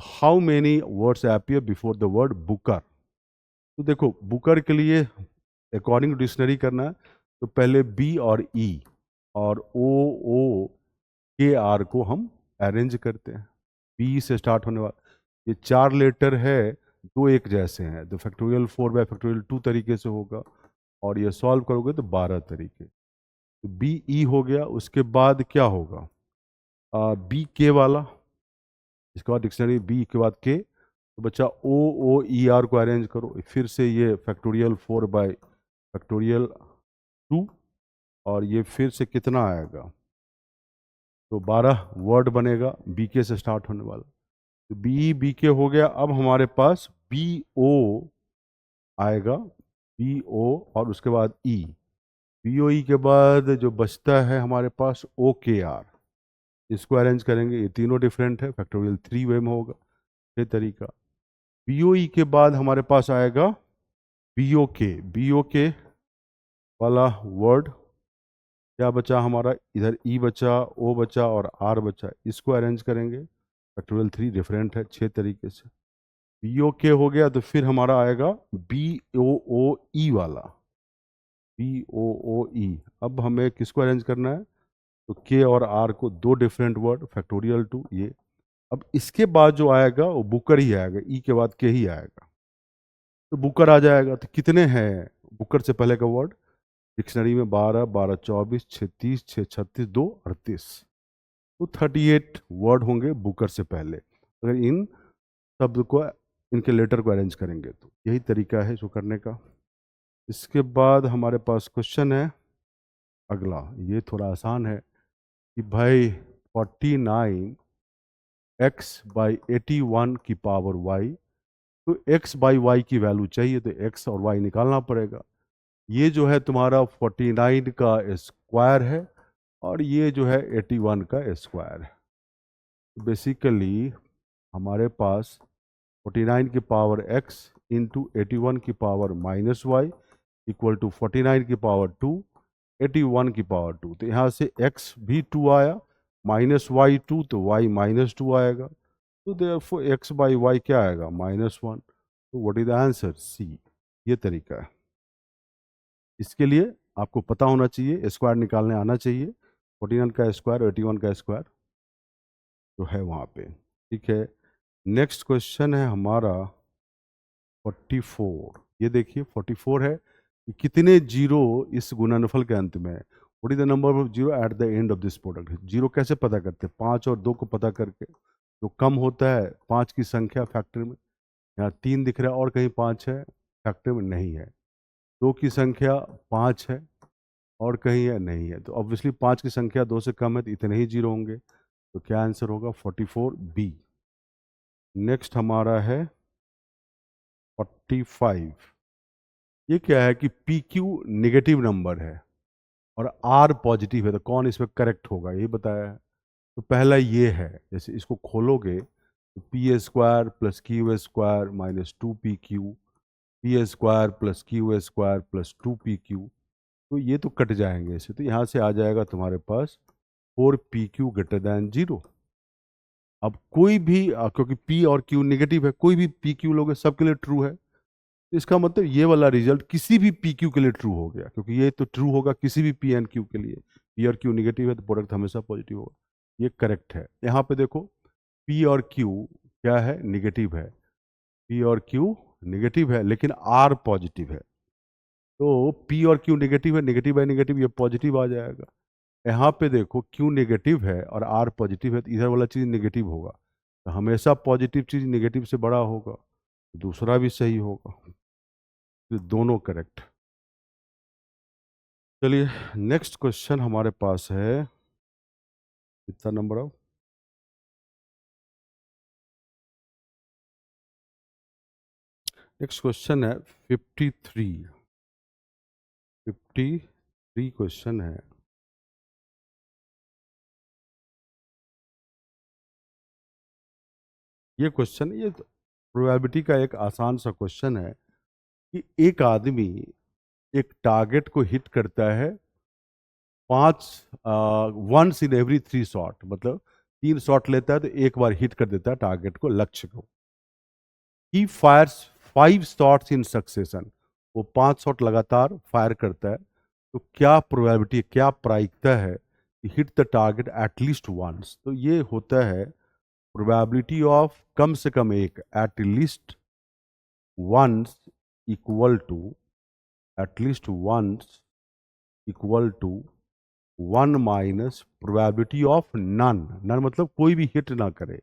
How many words appear before the word Booker? तो देखो बुकर के लिए अकॉर्डिंग टू डिक्शनरी करना है तो पहले B और ई और ओ के आर को हम अरेंज करते हैं। बी से स्टार्ट होने वाला ये 4 लेटर है, दो एक जैसे हैं, तो फैक्टोरियल 4/2 तरीके से होगा, और ये सॉल्व करोगे तो 12 तरीके। तो बी ई हो गया, उसके बाद क्या होगा? बी के वाला, इसके बाद डिक्शनरी बी के बाद के, तो बच्चा ओ ई आर को अरेंज करो, फिर से ये फैक्टोरियल 4/2, और ये फिर से कितना आएगा? तो 12 वर्ड बनेगा बी के से स्टार्ट होने वाला। तो बी के हो गया। अब हमारे पास बी ओ आएगा, बी ओ और उसके बाद ई, बी ओ ई के बाद जो बचता है हमारे पास ओ के आर, इसको अरेंज करेंगे। ये तीनों डिफरेंट है, फैक्टोरियल 3 वे में होगा ये तरीका। बी ओ ई के बाद हमारे पास आएगा बी ओ के वाला वर्ड, क्या बचा हमारा? इधर ई बचा, ओ बचा और आर बचा, इसको अरेंज करेंगे। फैक्टोरियल 3 डिफरेंट है 6 तरीके से। बी ओ के हो गया, तो फिर हमारा आएगा बी ओ ई वाला, बी ओ ई। अब हमें किसको अरेंज करना है? तो के और आर को, दो डिफरेंट वर्ड, फैक्टोरियल 2 ये। अब इसके बाद जो आएगा वो बुकर ही आएगा, ई के बाद के ही आएगा, तो बुकर आ जाएगा। तो कितने हैं बुकर से पहले का वर्ड? डिक्शनरी में 12, 12 24, 36, 6 36, 2 38, तो 38 वर्ड होंगे बुकर से पहले, अगर इन शब्द को, इनके लेटर को अरेंज करेंगे तो। यही तरीका है इसको करने का। इसके बाद हमारे पास क्वेश्चन है अगला, ये थोड़ा आसान है कि भाई 49 x बाई 81 की पावर y, तो x बाई वाई की वैल्यू चाहिए, तो x और y निकालना पड़ेगा। ये जो है तुम्हारा 49 का स्क्वायर है और ये जो है 81 का स्क्वायर है। बेसिकली हमारे पास 49 की पावर x इंटू 81 की power minus Y equal to 49 की पावर 2, 81 की पावर 2। तो यहाँ से x भी 2 आया, माइनस वाई 2, तो y माइनस 2 आएगा, तो देयरफॉर x बाई वाई क्या आएगा? -1। तो व्हाट इज द आंसर? सी। ये तरीका है। इसके लिए आपको पता होना चाहिए, स्क्वायर निकालने आना चाहिए। 49 का स्क्वायर, 81 का स्क्वायर तो है वहाँ पे। ठीक है, नेक्स्ट क्वेश्चन है हमारा 44। ये देखिए 44 है कि कितने जीरो इस गुणनफल के अंत में है? What is the number of zero at the end of this product? Zero कैसे पता करते हैं? 5 और 2 को पता करके। जो कम होता है 5 की संख्या फैक्टर में, यहाँ 3 दिख रहा है और कहीं 5 है, फैक्टर में नहीं है। 2 की संख्या 5 है और कहीं है, नहीं है, तो ऑब्वियसली 5 की संख्या 2 से कम है, तो इतने ही जीरो होंगे। तो क्या आंसर होगा? 44 बी। नेक्स्ट हमारा है 45। ये क्या है कि पी क्यू निगेटिव नंबर है और आर पॉजिटिव है, तो कौन इसमें करेक्ट होगा ये बताया है। तो पहला ये है, जैसे इसको खोलोगे तो P square plus Q square minus 2pq, P square plus Q square plus 2pq, तो ये तो कट जाएंगे ऐसे, तो यहाँ से आ जाएगा तुम्हारे पास 4pq ग्रेटर दैन 0। अब कोई भी क्योंकि p और q निगेटिव है, कोई भी pq लोगे सबके लिए ट्रू है, तो इसका मतलब ये वाला रिजल्ट किसी भी pq के लिए ट्रू हो गया, क्योंकि ये तो ट्रू होगा किसी भी p एंड q के लिए। p और q निगेटिव है तो प्रोडक्ट हमेशा पॉजिटिव होगा, ये करेक्ट है। यहाँ पे देखो p और q क्या है? निगेटिव है। P और Q नेगेटिव है लेकिन R पॉजिटिव है, तो P और Q नेगेटिव है, नेगेटिव बाय नेगेटिव ये पॉजिटिव आ जाएगा। यहाँ पे देखो Q नेगेटिव है और R पॉजिटिव है, तो इधर वाला चीज़ नेगेटिव होगा, तो हमेशा पॉजिटिव चीज़ नेगेटिव से बड़ा होगा, दूसरा भी सही होगा, तो दोनों करेक्ट। चलिए नेक्स्ट क्वेश्चन हमारे पास है, कितना नंबर आओ, नेक्स्ट क्वेश्चन है 53। 53 क्वेश्चन है। ये क्वेश्चन, ये प्रोबेबिलिटी का एक आसान सा क्वेश्चन है कि एक आदमी एक टारगेट को हिट करता है 5 वंस इन एवरी 3 शॉट, मतलब 3 शॉट लेता है तो एक बार हिट कर देता है टारगेट को, लक्ष्य को। ही फायर्स 5 शॉट्स इन सक्सेशन, वो 5 शॉट लगातार फायर करता है, तो क्या प्रोबेबिलिटी, क्या प्रायिकता है कि hit the target at least once? तो ये होता है प्रोबेबिलिटी ऑफ कम से कम एक, at least once equal to, at least once equal to 1 minus probability of none. None मतलब कोई भी हिट ना करे,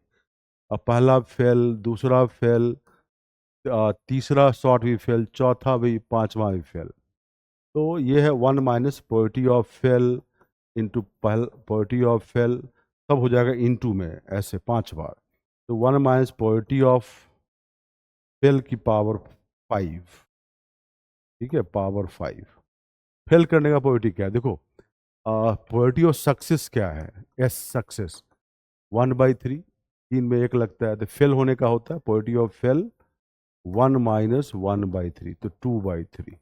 अब पहला फेल, दूसरा फेल, तीसरा शॉट भी फेल, चौथा भी, पांचवा भी फेल, तो ये है 1 minus probability of fail into probability of fail, सब हो जाएगा इंटू में ऐसे 5 बार, तो 1 माइनस प्रोबेबिलिटी ऑफ फेल की पावर 5, ठीक है, पावर 5। फेल करने का प्रोबेबिलिटी क्या है देखो, प्रोबेबिलिटी ऑफ सक्सेस क्या है, एस सक्सेस 1/3, 3 में 1 लगता है, तो फेल होने का होता है प्रोबेबिलिटी ऑफ फेल 1 माइनस 1/3, तो 2/3,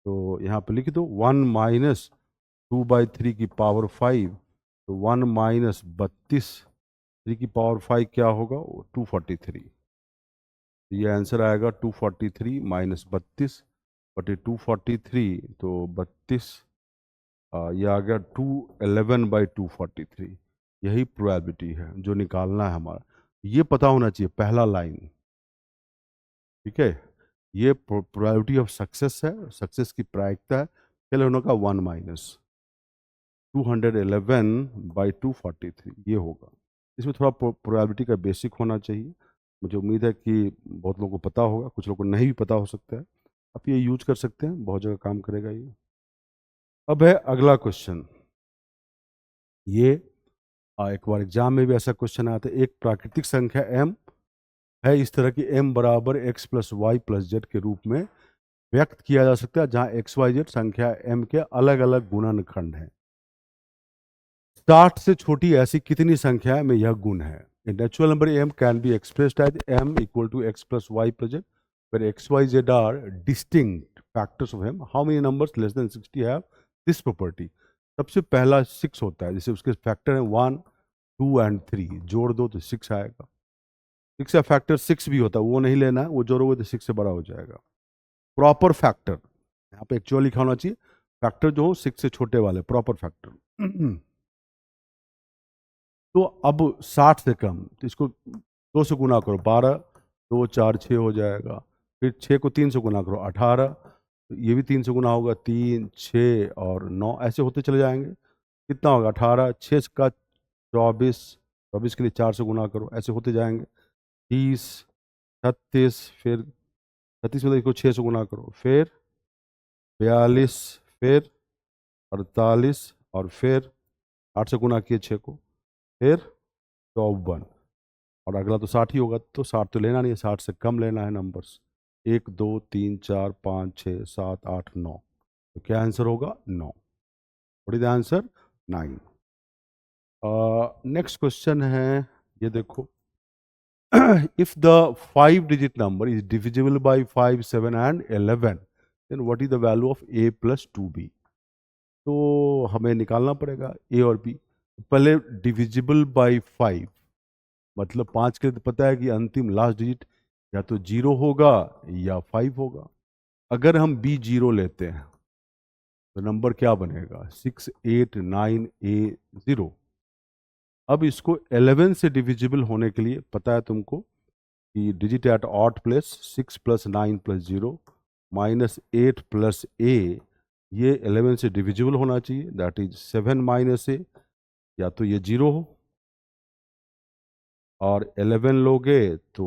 तो यहाँ पे लिख दो 1 माइनस 2/3 की पावर 5, तो 1 माइनस 32 की पावर 5 क्या होगा, 243, ये आंसर आएगा 243 माइनस 32 बटे 243, तो 32, ये आ गया 211/243, यही प्रोबेबिलिटी है जो निकालना है हमारा, ये पता होना चाहिए पहला लाइन, ठीक है, ये प्रोबेबिलिटी ऑफ सक्सेस है, सक्सेस की प्रायिकता है, फेल होने का 1 माइनस 211/243, ये होगा। इसमें थोड़ा प्रोबेबिलिटी का बेसिक होना चाहिए, मुझे उम्मीद है कि बहुत लोगों को पता होगा, कुछ लोगों को नहीं भी पता हो सकता है, आप ये यूज कर सकते हैं, बहुत जगह काम करेगा ये। अब है अगला क्वेश्चन, ये एक बार एग्जाम में भी ऐसा क्वेश्चन आया था, एक प्राकृतिक संख्या m है इस तरह की, m बराबर x plus Y plus z के रूप में व्यक्त किया जा सकता है, जहां एक्स वाई जेड संख्या m के अलग अलग गुणनखंड हैं। 60 से छोटी ऐसी कितनी संख्या में यह गुण है? A natural number m can be expressed as m equal to x plus y plus z, where x, y, z are distinct factors of m. How many numbers less than 60 have this property? सबसे पहला 6 होता है, जैसे उसके factor हैं 1, 2 and 3, जोड़ दो तो 6 आएगा। 6 का फैक्टर 6 भी होता है, वो नहीं लेना है, वो जोड़ोगे तो 6 से बड़ा हो जाएगा। प्रॉपर फैक्टर, यहाँ पे एक्चुअल लिखा होना चाहिए, फैक्टर जो हो 6 से छोटे वाले, प्रॉपर फैक्टर। तो अब 60 से कम, तो इसको 2 से गुना करो, 12, 2 4 6 हो जाएगा, फिर 6 को 3 से गुना करो 18, तो ये भी 3 से गुना होगा, 3 6 और 9, ऐसे होते चले जाएंगे, कितना होगा 18, 6 का 24, 24 के लिए 4 से गुना करो, ऐसे होते जाएंगे, 30, 36, फिर 36 में देखो 6 से गुना करो, फिर 42, फिर 48, और फिर 8 से गुना किए 6 को, फिर 54, और अगला तो 60 ही होगा, तो 60 तो लेना नहीं है, 60 से कम लेना है नंबर्स, 1 2 3 4 5 6 7 8 9, तो क्या आंसर होगा 9, what is the answer 9। Next question है, ये देखो, if the 5 digit number is divisible by 5 7 and 11, then what is the value of a plus 2b? तो हमें निकालना पड़ेगा a और b, पहले डिविजिबल बाय 5, मतलब 5 के लिए तो पता है कि अंतिम लास्ट डिजिट या तो 0 होगा या 5 होगा, अगर हम b 0 लेते हैं तो नंबर क्या बनेगा, 6 8 9 a 0। अब इसको 11 से डिविजिबल होने के लिए पता है तुमको कि digit eight odd place 6 + 9 + 0 -8 + a, ये 11 से डिविजिबल होना चाहिए, दैट इज 7 - a, या तो ये 0 हो, और 11 लोगे तो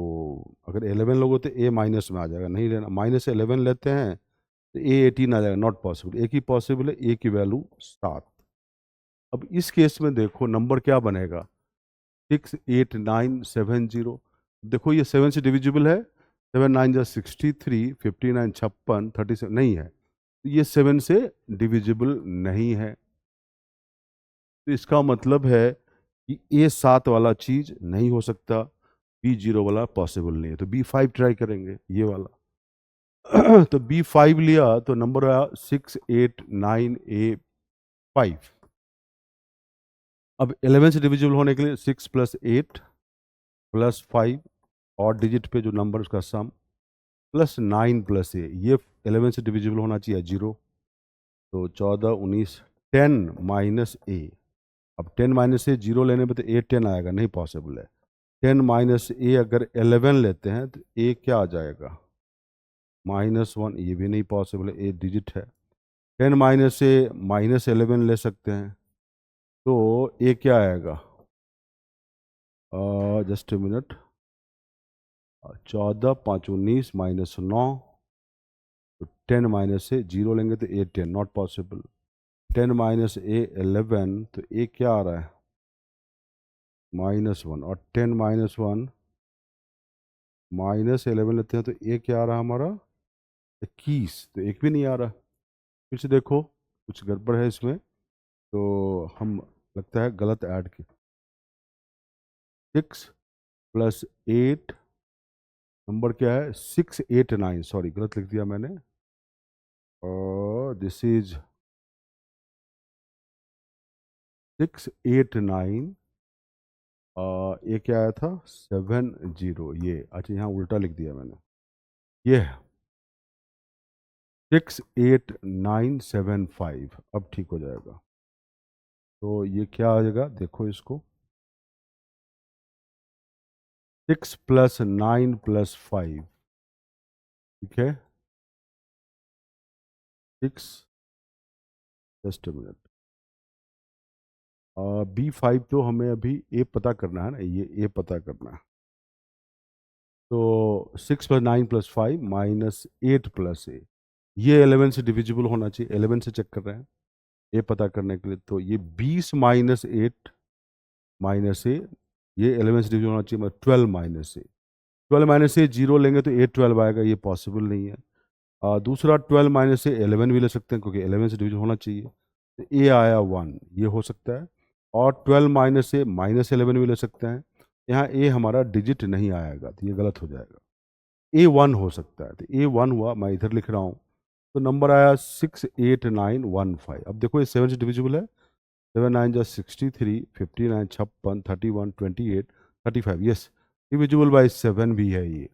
अगर 11 लोगे तो a माइनस में आ जाएगा, नहीं लेना, -11 लेते हैं तो a 18 आ जाएगा, नॉट पॉसिबल। एक ही पॉसिबल है, a की वैल्यू 7। अब इस केस में देखो नंबर क्या बनेगा, 68970। देखो ये 7 से डिविजिबल है, 7 9 जा 63, 59 56, 37 नहीं है, तो ये 7 से डिविजिबल नहीं है। तो इसका मतलब है कि A7 वाला चीज नहीं हो सकता, B0 वाला पॉसिबल नहीं है, तो B5 ट्राई करेंगे, ये वाला। तो B5 लिया तो नंबर आया 689A5। अब 11 से डिविजिबल होने के लिए 6 + 8 + 5, और डिजिट पे जो नंबर उसका सम, +9 + a, ये 11 से डिविजिबल होना चाहिए 0, तो 14 19 10 - a। अब 10 - a 0 लेने पे तो a 10 आएगा, नहीं पॉसिबल है। 10 - a अगर 11 लेते हैं तो a क्या आ जाएगा, -1, ये भी नहीं पॉसिबल है, a डिजिट है। 10 - a -11 ले सकते हैं, तो a क्या आएगा, जस्ट ए मिनट, 14 5 19 -9, तो 10 - a 0 लेंगे तो a 10, नॉट पॉसिबल। 10 - a 11, तो a क्या आ रहा है, -1, और 10 - 1 -11 लेते हैं तो a क्या आ रहा है हमारा, 21, तो एक भी नहीं आ रहा। फिर से देखो कुछ गड़बड़ है इसमें, तो हम लगता है गलत ऐड किया। 6 + 8, नंबर क्या है, 689, सॉरी गलत लिख दिया मैंने, और दिस इज 689, ये क्या आया था, 70, ये अच्छा यहाँ उल्टा लिख दिया मैंने, ये है 68975। अब ठीक हो जाएगा, तो ये क्या आ जाएगा, देखो इसको, 6 + 9 + 5, ठीक है, 6, जस्ट अ मिनट, B5 तो हमें अभी ए पता करना है ना, ये ए पता करना है, तो 6 + 9 + 5 -8 + a, ये 11 से डिविजिबल होना चाहिए, 11 से चेक कर रहे हैं ए पता करने के लिए, तो ये 20 - 8 - a, ये 11 से डिविजिबल होना चाहिए, मतलब 12 - a, 12 - a 0 लेंगे तो a 12 आएगा, ये पॉसिबल नहीं है। दूसरा 12 - a 11 भी ले सकते हैं, क्योंकि 11 से डिविजन होना चाहिए, तो a आया 1, ये हो सकता है। और 12 - a -11 भी ले सकते हैं, यहाँ a हमारा डिजिट नहीं आएगा, तो ये गलत हो जाएगा, a 1 हो सकता है, तो a 1 हुआ, मैं इधर लिख रहा हूँ, तो नंबर आया 68915। अब देखो ये 7 से डिविजिबल है, 7 9 जा 63, 59 56, 31 28 35, यस, डिविजिबल बाई 7 भी है ये,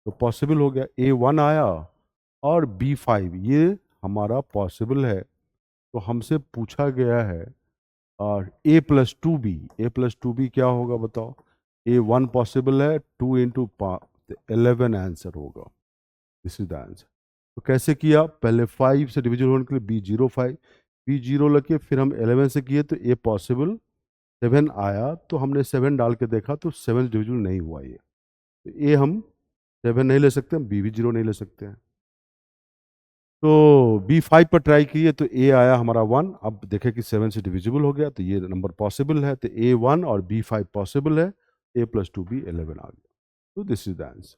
तो पॉसिबल हो गया, A1 आया, और B5 ये हमारा पॉसिबल है। तो हमसे पूछा गया है और A+2B, A+2B क्या होगा बताओ, A1 पॉसिबल है, 2 × 5 11 आंसर होगा, दिस इज द आंसर। तो कैसे किया, पहले 5 से डिविजन होने के लिए B0 5, B0 लगे, फिर हम 11 से किए तो A पॉसिबल, 7 आया, तो हमने 7 डाल के देखा तो 7 डिविजन नहीं हुआ ये, तो A हम 7 नहीं ले सकते, हम B भी 0 नहीं ले सकते हैं। तो B5 पर ट्राई किए तो A आया हमारा 1, अब देखें कि 7 से डिविजिबल हो गया, तो ये नंबर पॉसिबल है, तो A1 और B5 पॉसिबल है, A+2B 11 आ गया, तो this is the answer,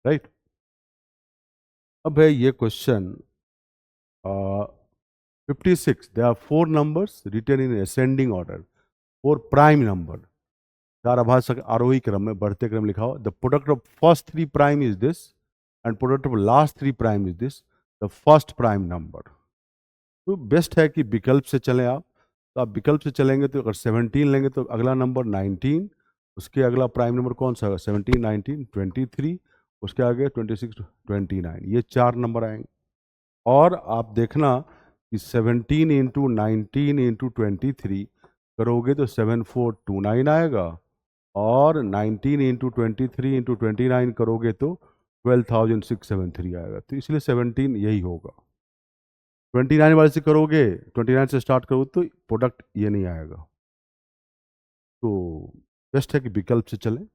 right. अब है ये question 56, there are 4 numbers written in ascending order, 4 prime number, चार आभाजक आरोही क्रम में बढ़ते क्रम लिखा हो, the product of first 3 prime is this and product of last 3 prime is this, the first prime number. तो बेस्ट है कि विकल्प से चलें आप, तो आप विकल्प से चलेंगे तो अगर 17 लेंगे तो अगला नंबर 19, उसके अगला प्राइम नंबर कौन सा होगा, 17 19 23, उसके आगे 26 29, ये 4 नंबर आएंगे। और आप देखना कि 17 × 19 × 23 करोगे तो 7429 आएगा, और 19 इंटू 23 इंटू 29 करोगे तो 12,673 आएगा। तो इसलिए 17 यही होगा। 29 वाले से करोगे, 29 से स्टार्ट करोगे तो प्रोडक्ट ये नहीं आएगा। तो बेस्ट है कि विकल्प से चलें,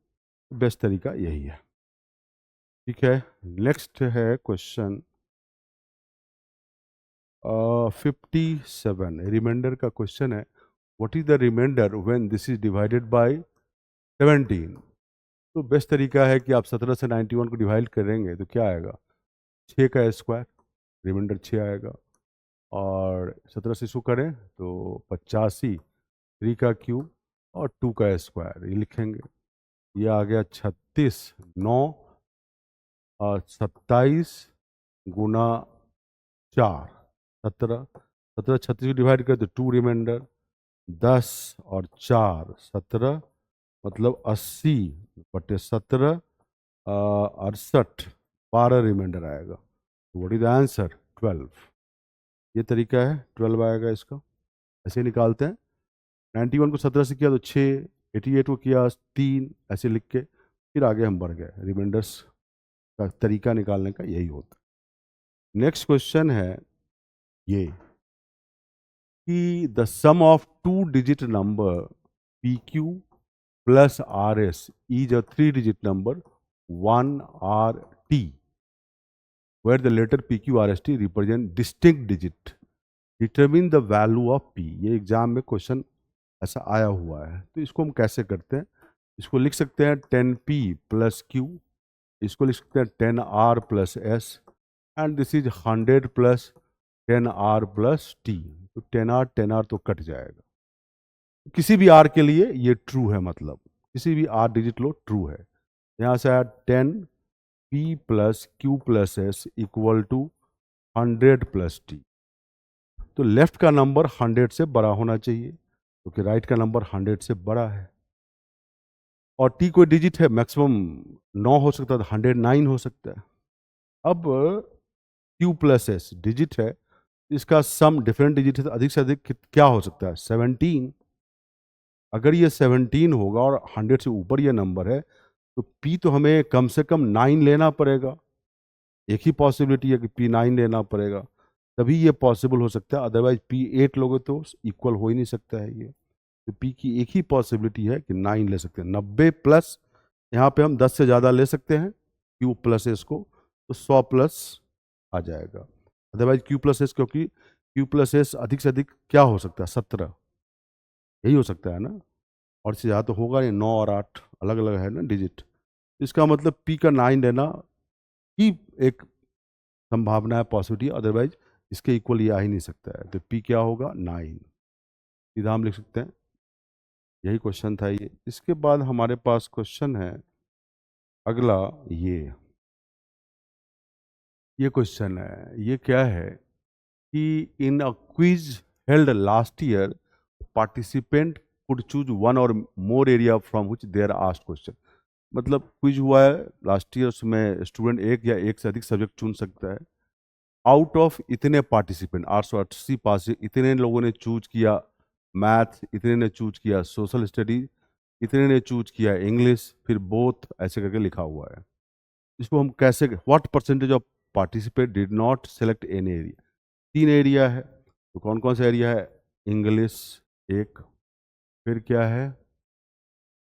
बेस्ट तरीका यही है। ठीक है, नेक्स्ट है क्वेश्चन 57, रिमाइंडर का क्वेश्चन है। What is the reminder when this is divided by 17? तो बेस्ट तरीका है कि आप 17 से 91 को डिवाइड करेंगे तो क्या आएगा, 6 का स्क्वायर, रिमाइंडर 6 आएगा। और 17 से इसको करें तो 85, 3 का क्यूब और 2 का स्क्वायर, ये लिखेंगे। ये आ गया 36, 9 और 27 गुना 4, 17। 17 36 को डिवाइड कर तो 2 रिमाइंडर, 10 और 4 17, मतलब 80 बटे 17, 68, 12 रिमाइंडर आएगा। What is the answer? 12। ये तरीका है, 12 आएगा इसका। ऐसे निकालते हैं। 91 को 17 से किया तो 6, 88 को किया 3, ऐसे लिख के फिर आगे हम बढ़ गए। रिमाइंडर्स का तरीका निकालने का यही होता है। नेक्स्ट क्वेश्चन है ये कि the sum of 2 digit number p q plus r s is a 3 digit number 1RT where the letter PQRST represent distinct digit. Determine the value of P. ये एग्जाम में क्वेश्चन ऐसा आया हुआ है। तो इसको हम कैसे करते हैं? इसको लिख सकते हैं 10P प्लस Q, इसको लिख सकते हैं 10R plus S, and this is 100 plus 10R plus T। तो 10R तो कट जाएगा। किसी भी R के लिए ये ट्रू है, मतलब किसी भी R डिजिट लो ट्रू है। यहाँ से आया 10P plus Q plus S equal to 100 plus T। तो लेफ्ट का नंबर 100 से बड़ा होना चाहिए क्योंकि राइट का नंबर 100 से बड़ा है। और T कोई डिजिट है, मैक्सिमम 9 हो सकता है, 109 हो सकता है। अब Q प्लस S डिजिट है, इसका सम डिफरेंट डिजिट है तो अधिक से अधिक क्या हो सकता है? 17। अगर ये 17 होगा और 100 से ऊपर ये नंबर है तो P तो हमें कम से कम 9 लेना पड़ेगा। एक ही पॉसिबिलिटी है कि P9 लेना पड़ेगा, तभी ये पॉसिबल हो सकता है। अदरवाइज P8 लोगे तो इक्वल हो ही नहीं सकता है ये। तो P की एक ही पॉसिबिलिटी है कि 9 ले सकते हैं। 90 प्लस, यहाँ पे हम 10 से ज़्यादा ले सकते हैं Q प्लस एस को, तो 100 प्लस आ जाएगा। अदरवाइज Q प्लस एस, क्योंकि Q प्लस एस अधिक से अधिक क्या हो सकता है? 17, यही हो सकता है ना। और इससे ज़्यादा तो होगा नहीं, 9 और 8 अलग अलग है ना डिजिट। इसका मतलब P का 9 लेना ही एक संभावना है, पॉसिबिलिटी, अदरवाइज इसके इक्वल ये आ ही नहीं सकता है। तो P क्या होगा? 9। सीधा हम लिख सकते हैं। यही क्वेश्चन था ये। इसके बाद हमारे पास क्वेश्चन है अगला, ये क्वेश्चन है, ये क्या है कि in a quiz held last year participant could choose one or more area from which they are asked question. मतलब क्विज हुआ है लास्ट ईयर, उसमें स्टूडेंट एक या एक से अधिक सब्जेक्ट चुन सकता है। आउट ऑफ इतने पार्टिसिपेंट 880 पास, इतने लोगों ने चूज किया मैथ, इतने ने चूज किया सोशल स्टडी, इतने ने चूज किया इंग्लिश, फिर बोथ ऐसे करके लिखा हुआ है। इसको हम कैसे, what percentage of participate did not select any area? 3 area है, तो कौन कौन सा एरिया है? इंग्लिश एक, फिर क्या है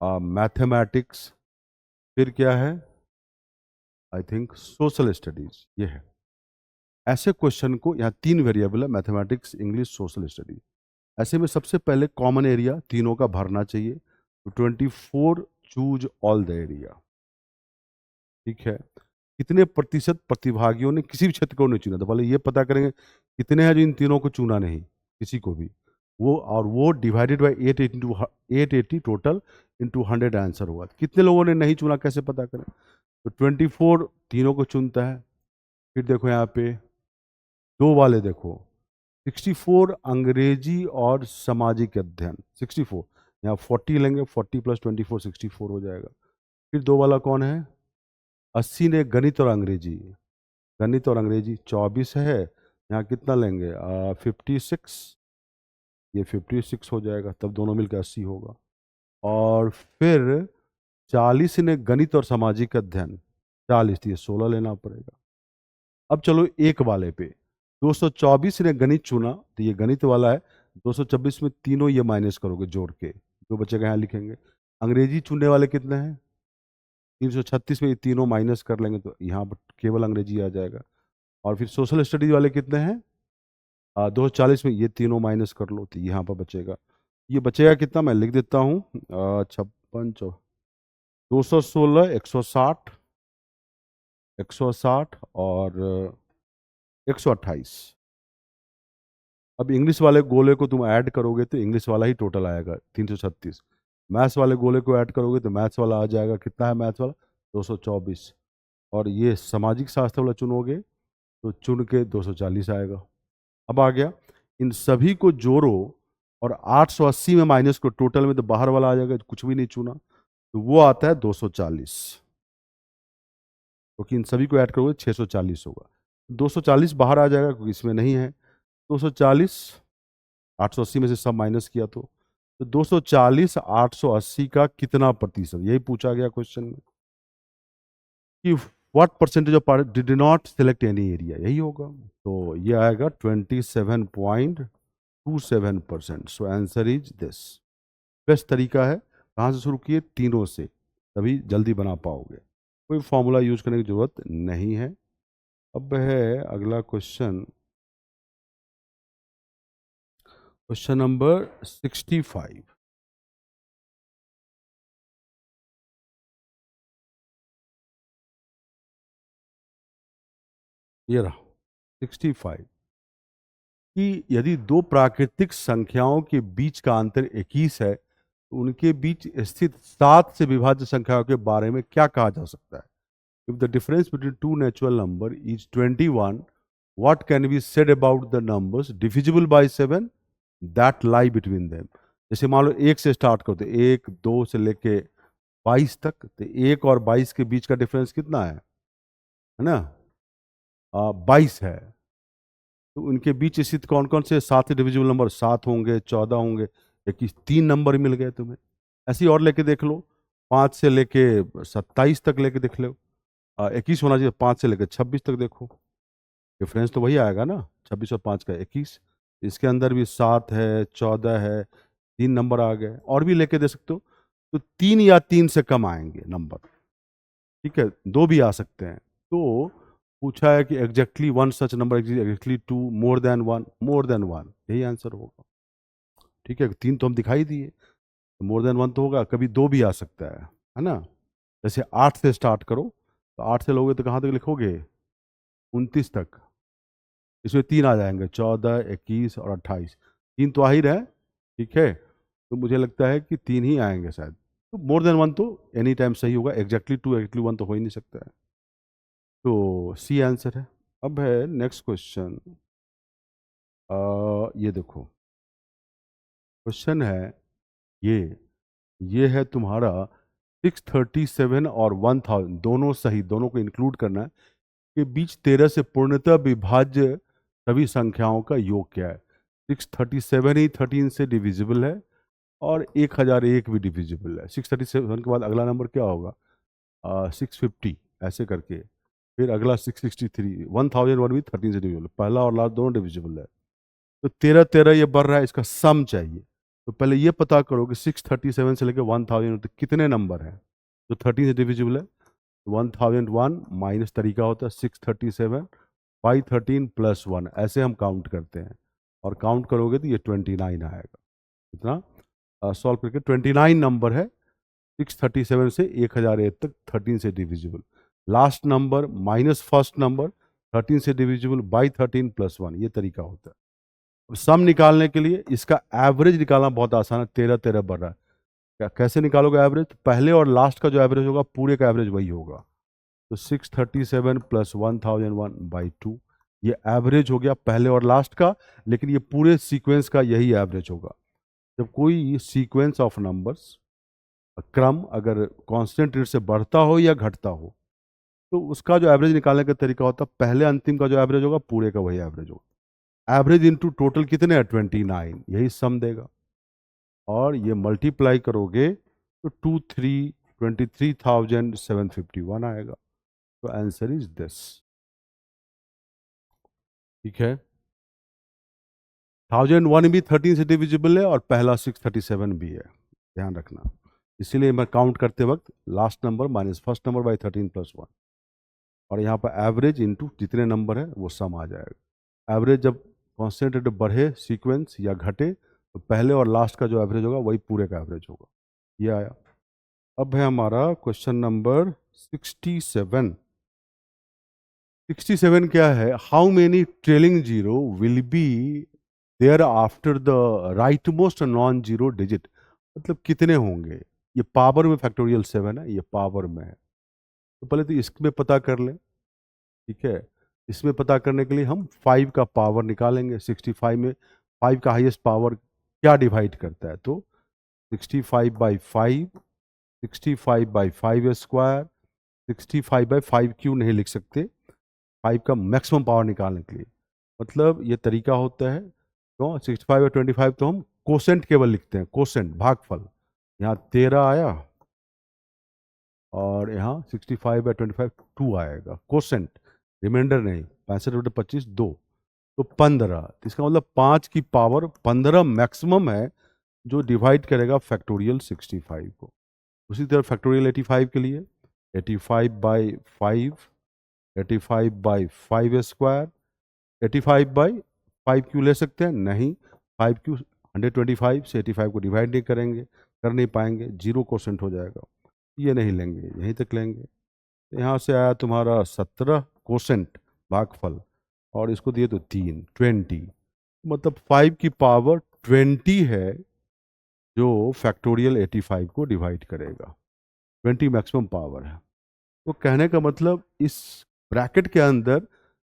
मैथमेटिक्स, फिर क्या है आई थिंक सोशल स्टडीज, ये है। ऐसे क्वेश्चन को, यहाँ 3 वेरिएबल है, मैथमेटिक्स इंग्लिश सोशल स्टडीज। ऐसे में सबसे पहले कॉमन एरिया तीनों का भरना चाहिए। तो 24 चूज ऑल द एरिया। ठीक है, कितने प्रतिशत प्रतिभागियों ने किसी भी क्षेत्र को नहीं चुना? तो पहले ये पता करेंगे कितने हैं जो इन तीनों को चुना नहीं, किसी को भी। वो और वो divided by 880 total into 100 answer हुआ। कितने लोगों ने नहीं चुना कैसे पता करें? तो 24 तीनों को चुनता है। फिर देखो यहाँ पे दो वाले देखो, 64 अंग्रेजी और सामाजिक अध्ययन 64, यहाँ 40 लेंगे, 40 प्लस 24 64 हो जाएगा। फिर दो वाला कौन है? 80 ने गणित और अंग्रेजी, गणित और अंग्रेजी 24 है, यहाँ कितना लेंगे 56, ये 56 हो जाएगा, तब दोनों मिलकर 80 होगा। और फिर 40 ने गणित और सामाजिक अध्ययन, 40 तो ये 16 लेना पड़ेगा। अब चलो एक वाले पे, 224 ने गणित चुना तो ये गणित वाला है। 226 में तीनों ये माइनस करोगे जोड़ के, जो बचेगा यहाँ लिखेंगे। अंग्रेजी चुनने वाले कितने हैं? 336 में ये तीनों माइनस कर लेंगे तो यहाँ पर केवल अंग्रेजी आ जाएगा। और फिर सोशल स्टडीज वाले कितने हैं? 240 में ये तीनों माइनस कर लो तो यहाँ पर बचेगा। ये बचेगा कितना, मैं लिख देता हूँ। 56 216 160 160 और 128। अब इंग्लिश वाले गोले को तुम ऐड करोगे तो इंग्लिश वाला ही टोटल आएगा 336। मैथ्स वाले गोले को ऐड करोगे तो मैथ्स वाला आ जाएगा, कितना है मैथ्स वाला? 224। और ये सामाजिक शास्त्र वाला चुनोगे तो चुन के 240 आएगा। अब आ गया, इन सभी को जोड़ो और 880 में माइनस को टोटल में, तो बाहर वाला आ जाएगा, कुछ भी नहीं चुना तो वो आता है 240, क्योंकि इन सभी को ऐड करोगे 640 होगा। 240 बाहर आ जाएगा क्योंकि इसमें नहीं है। 240 880 में से सब माइनस किया तो 240 880 का कितना प्रतिशत, यही पूछा गया क्वेश्चन में कि what percentage of did not select any area, यही होगा। तो ये आएगा 27.27%। So answer is this. Best तरीका है, कहाँ से शुरू किए? तीनों से, तभी जल्दी बना पाओगे, कोई फॉर्मूला यूज करने की जरूरत नहीं है। अब है अगला क्वेश्चन, क्वेश्चन नंबर 65। ये रहा 65 कि यदि दो प्राकृतिक संख्याओं के बीच का अंतर 21 है तो उनके बीच स्थित 7 से विभाज्य संख्याओं के बारे में क्या कहा जा सकता है? If the difference between two natural number is 21, what can be said about the numbers divisible by 7 that lie between them? जैसे मान लो एक से स्टार्ट करते, 1 2 से लेके 22 तक, तो 1 और 22 के बीच का डिफरेंस कितना है ना? 22 है। तो उनके बीच स्थित कौन कौन से 7 डिविजिबल नंबर? 7 होंगे, 14 होंगे, 21, 3 नंबर मिल गए तुम्हें। ऐसे ही और लेके देख लो, 5 से लेके 27 तक लेके देख लो, 21 होना चाहिए, 5 से लेके 26 तक देखो, डिफरेंस तो वही आएगा ना, 26 और 5 का 21। इसके अंदर भी 7 है, 14 है, 3 नंबर आ गए, और भी लेके दे सकते हो। तो 3 या 3 से कम आएंगे नंबर, ठीक है, 2 भी आ सकते हैं। तो पूछा है कि exactly one such number, exactly two, more than one, यही आंसर होगा। ठीक है, 3 तो हम दिखाई दिए, मोर देन वन तो होगा, कभी 2 भी आ सकता है ना? जैसे 8 से स्टार्ट करो, तो 8 से लोगे तो कहाँ तक लिखोगे? 29 तक। इसमें 3 आ जाएंगे, 14 21 और 28, 3 तो आ ही रहे, ठीक है। तो मुझे लगता है कि 3 ही आएंगे शायद। तो मोर देन वन तो एनी टाइम सही होगा, एग्जैक्टली टू एग्जैक्टली वन तो हो ही नहीं सकता है। तो सी आंसर है। अब है नेक्स्ट क्वेश्चन, ये देखो, क्वेश्चन है ये है तुम्हारा 637 और 1000 दोनों सही, दोनों को इंक्लूड करना है, के बीच 13 से पूर्णतः विभाज्य सभी संख्याओं का योग क्या है? 637 ही 13 से डिविजिबल है और 1001 भी डिविजिबल है। 637 के बाद अगला नंबर क्या होगा? 650, ऐसे करके। फिर अगला 663, 1001 भी 13 से डिविजिबल, पहला और लास्ट दोनों डिविजिबल है। तो 13 13 ये बढ़ रहा है, इसका सम चाहिए। तो पहले ये पता करो कि 637 से लेकर 1000 तक कितने नंबर हैं जो 13 से डिविजिबल है। 1001 माइनस तरीका होता है 637 बाई 13 प्लस 1, ऐसे हम काउंट करते हैं, और काउंट करोगे तो ये 29 आएगा। इतना सॉल्व करके 29 नंबर है 637 से 1001 तक 13 से divisible. Last number minus first number 13 से डिविजिबल बाई 13 प्लस 1, ये तरीका होता है। अब सम निकालने के लिए इसका एवरेज निकालना बहुत आसान है, 13 13 बढ़ रहा है। क्या कैसे निकालोगे एवरेज? तो पहले और लास्ट का जो एवरेज होगा पूरे का एवरेज वही होगा। तो 637 प्लस 1001/2, ये एवरेज हो गया पहले और लास्ट का, लेकिन ये पूरे सीक्वेंस का यही एवरेज होगा। जब कोई सीक्वेंस ऑफ नंबर्स, क्रम अगर कांस्टेंट रेट से बढ़ता हो या घटता हो, तो उसका जो एवरेज निकालने का तरीका होता है, पहले अंतिम का जो एवरेज होगा पूरे का वही एवरेज होगा। एवरेज इंटू टोटल कितने हैं? 29, यही सम देगा। और ये मल्टीप्लाई करोगे तो 23 23,751 आएगा। तो आंसर इज दिस। ठीक है, 1001 भी 13 से डिविजिबल है और पहला 637 भी है, ध्यान रखना। इसीलिए मैं काउंट करते वक्त last number minus first number by 13 + 1, और यहाँ पर एवरेज इनटू जितने नंबर है वो सम आ जाएगा। एवरेज जब कॉन्स्टेंट बढ़े सीक्वेंस या घटे तो पहले और लास्ट का जो एवरेज होगा वही पूरे का एवरेज होगा। ये आया। अब है हमारा क्वेश्चन नंबर 67। 67 क्या है? How many trailing zero will be there after the right most non zero digit, मतलब कितने होंगे। ये पावर में फैक्टोरियल 7 है, ये पावर में है। तो पहले तो इसमें पता कर लें। ठीक है, इसमें पता करने के लिए हम 5 का पावर निकालेंगे। 65 में 5 का हाईएस्ट पावर क्या डिवाइड करता है, तो 65/5, 65/5², 65/5 क्यों नहीं लिख सकते, 5 का मैक्सिमम पावर निकालने के लिए। मतलब ये तरीका होता है। तो 65/25 तो हम कोसेंट केवल लिखते हैं, कोसेंट भागफल। यहाँ 13 आया और यहाँ 65/25 2 आएगा, कोसेंट, रिमाइंडर नहीं। 65/25 2, तो 15। तो इसका मतलब 5 की पावर 15 मैक्सिमम है जो डिवाइड करेगा फैक्टोरियल 65 को। उसी तरह फैक्टोरियल 85 के लिए 85/5, 85/5², 85/5 क्यों ले सकते हैं? नहीं, 5 क्यों, 125 से 85 को डिवाइड नहीं करेंगे, कर नहीं पाएंगे, 0 कोसेंट हो जाएगा। ये नहीं लेंगे, यहीं तक लेंगे। यहाँ से आया तुम्हारा 17 कोसेंट भागफल, और इसको दिए तो 3, 20, मतलब 5 की पावर 20 है जो फैक्टोरियल 85 को डिवाइड करेगा। 20 मैक्सिमम पावर है। तो कहने का मतलब इस ब्रैकेट के अंदर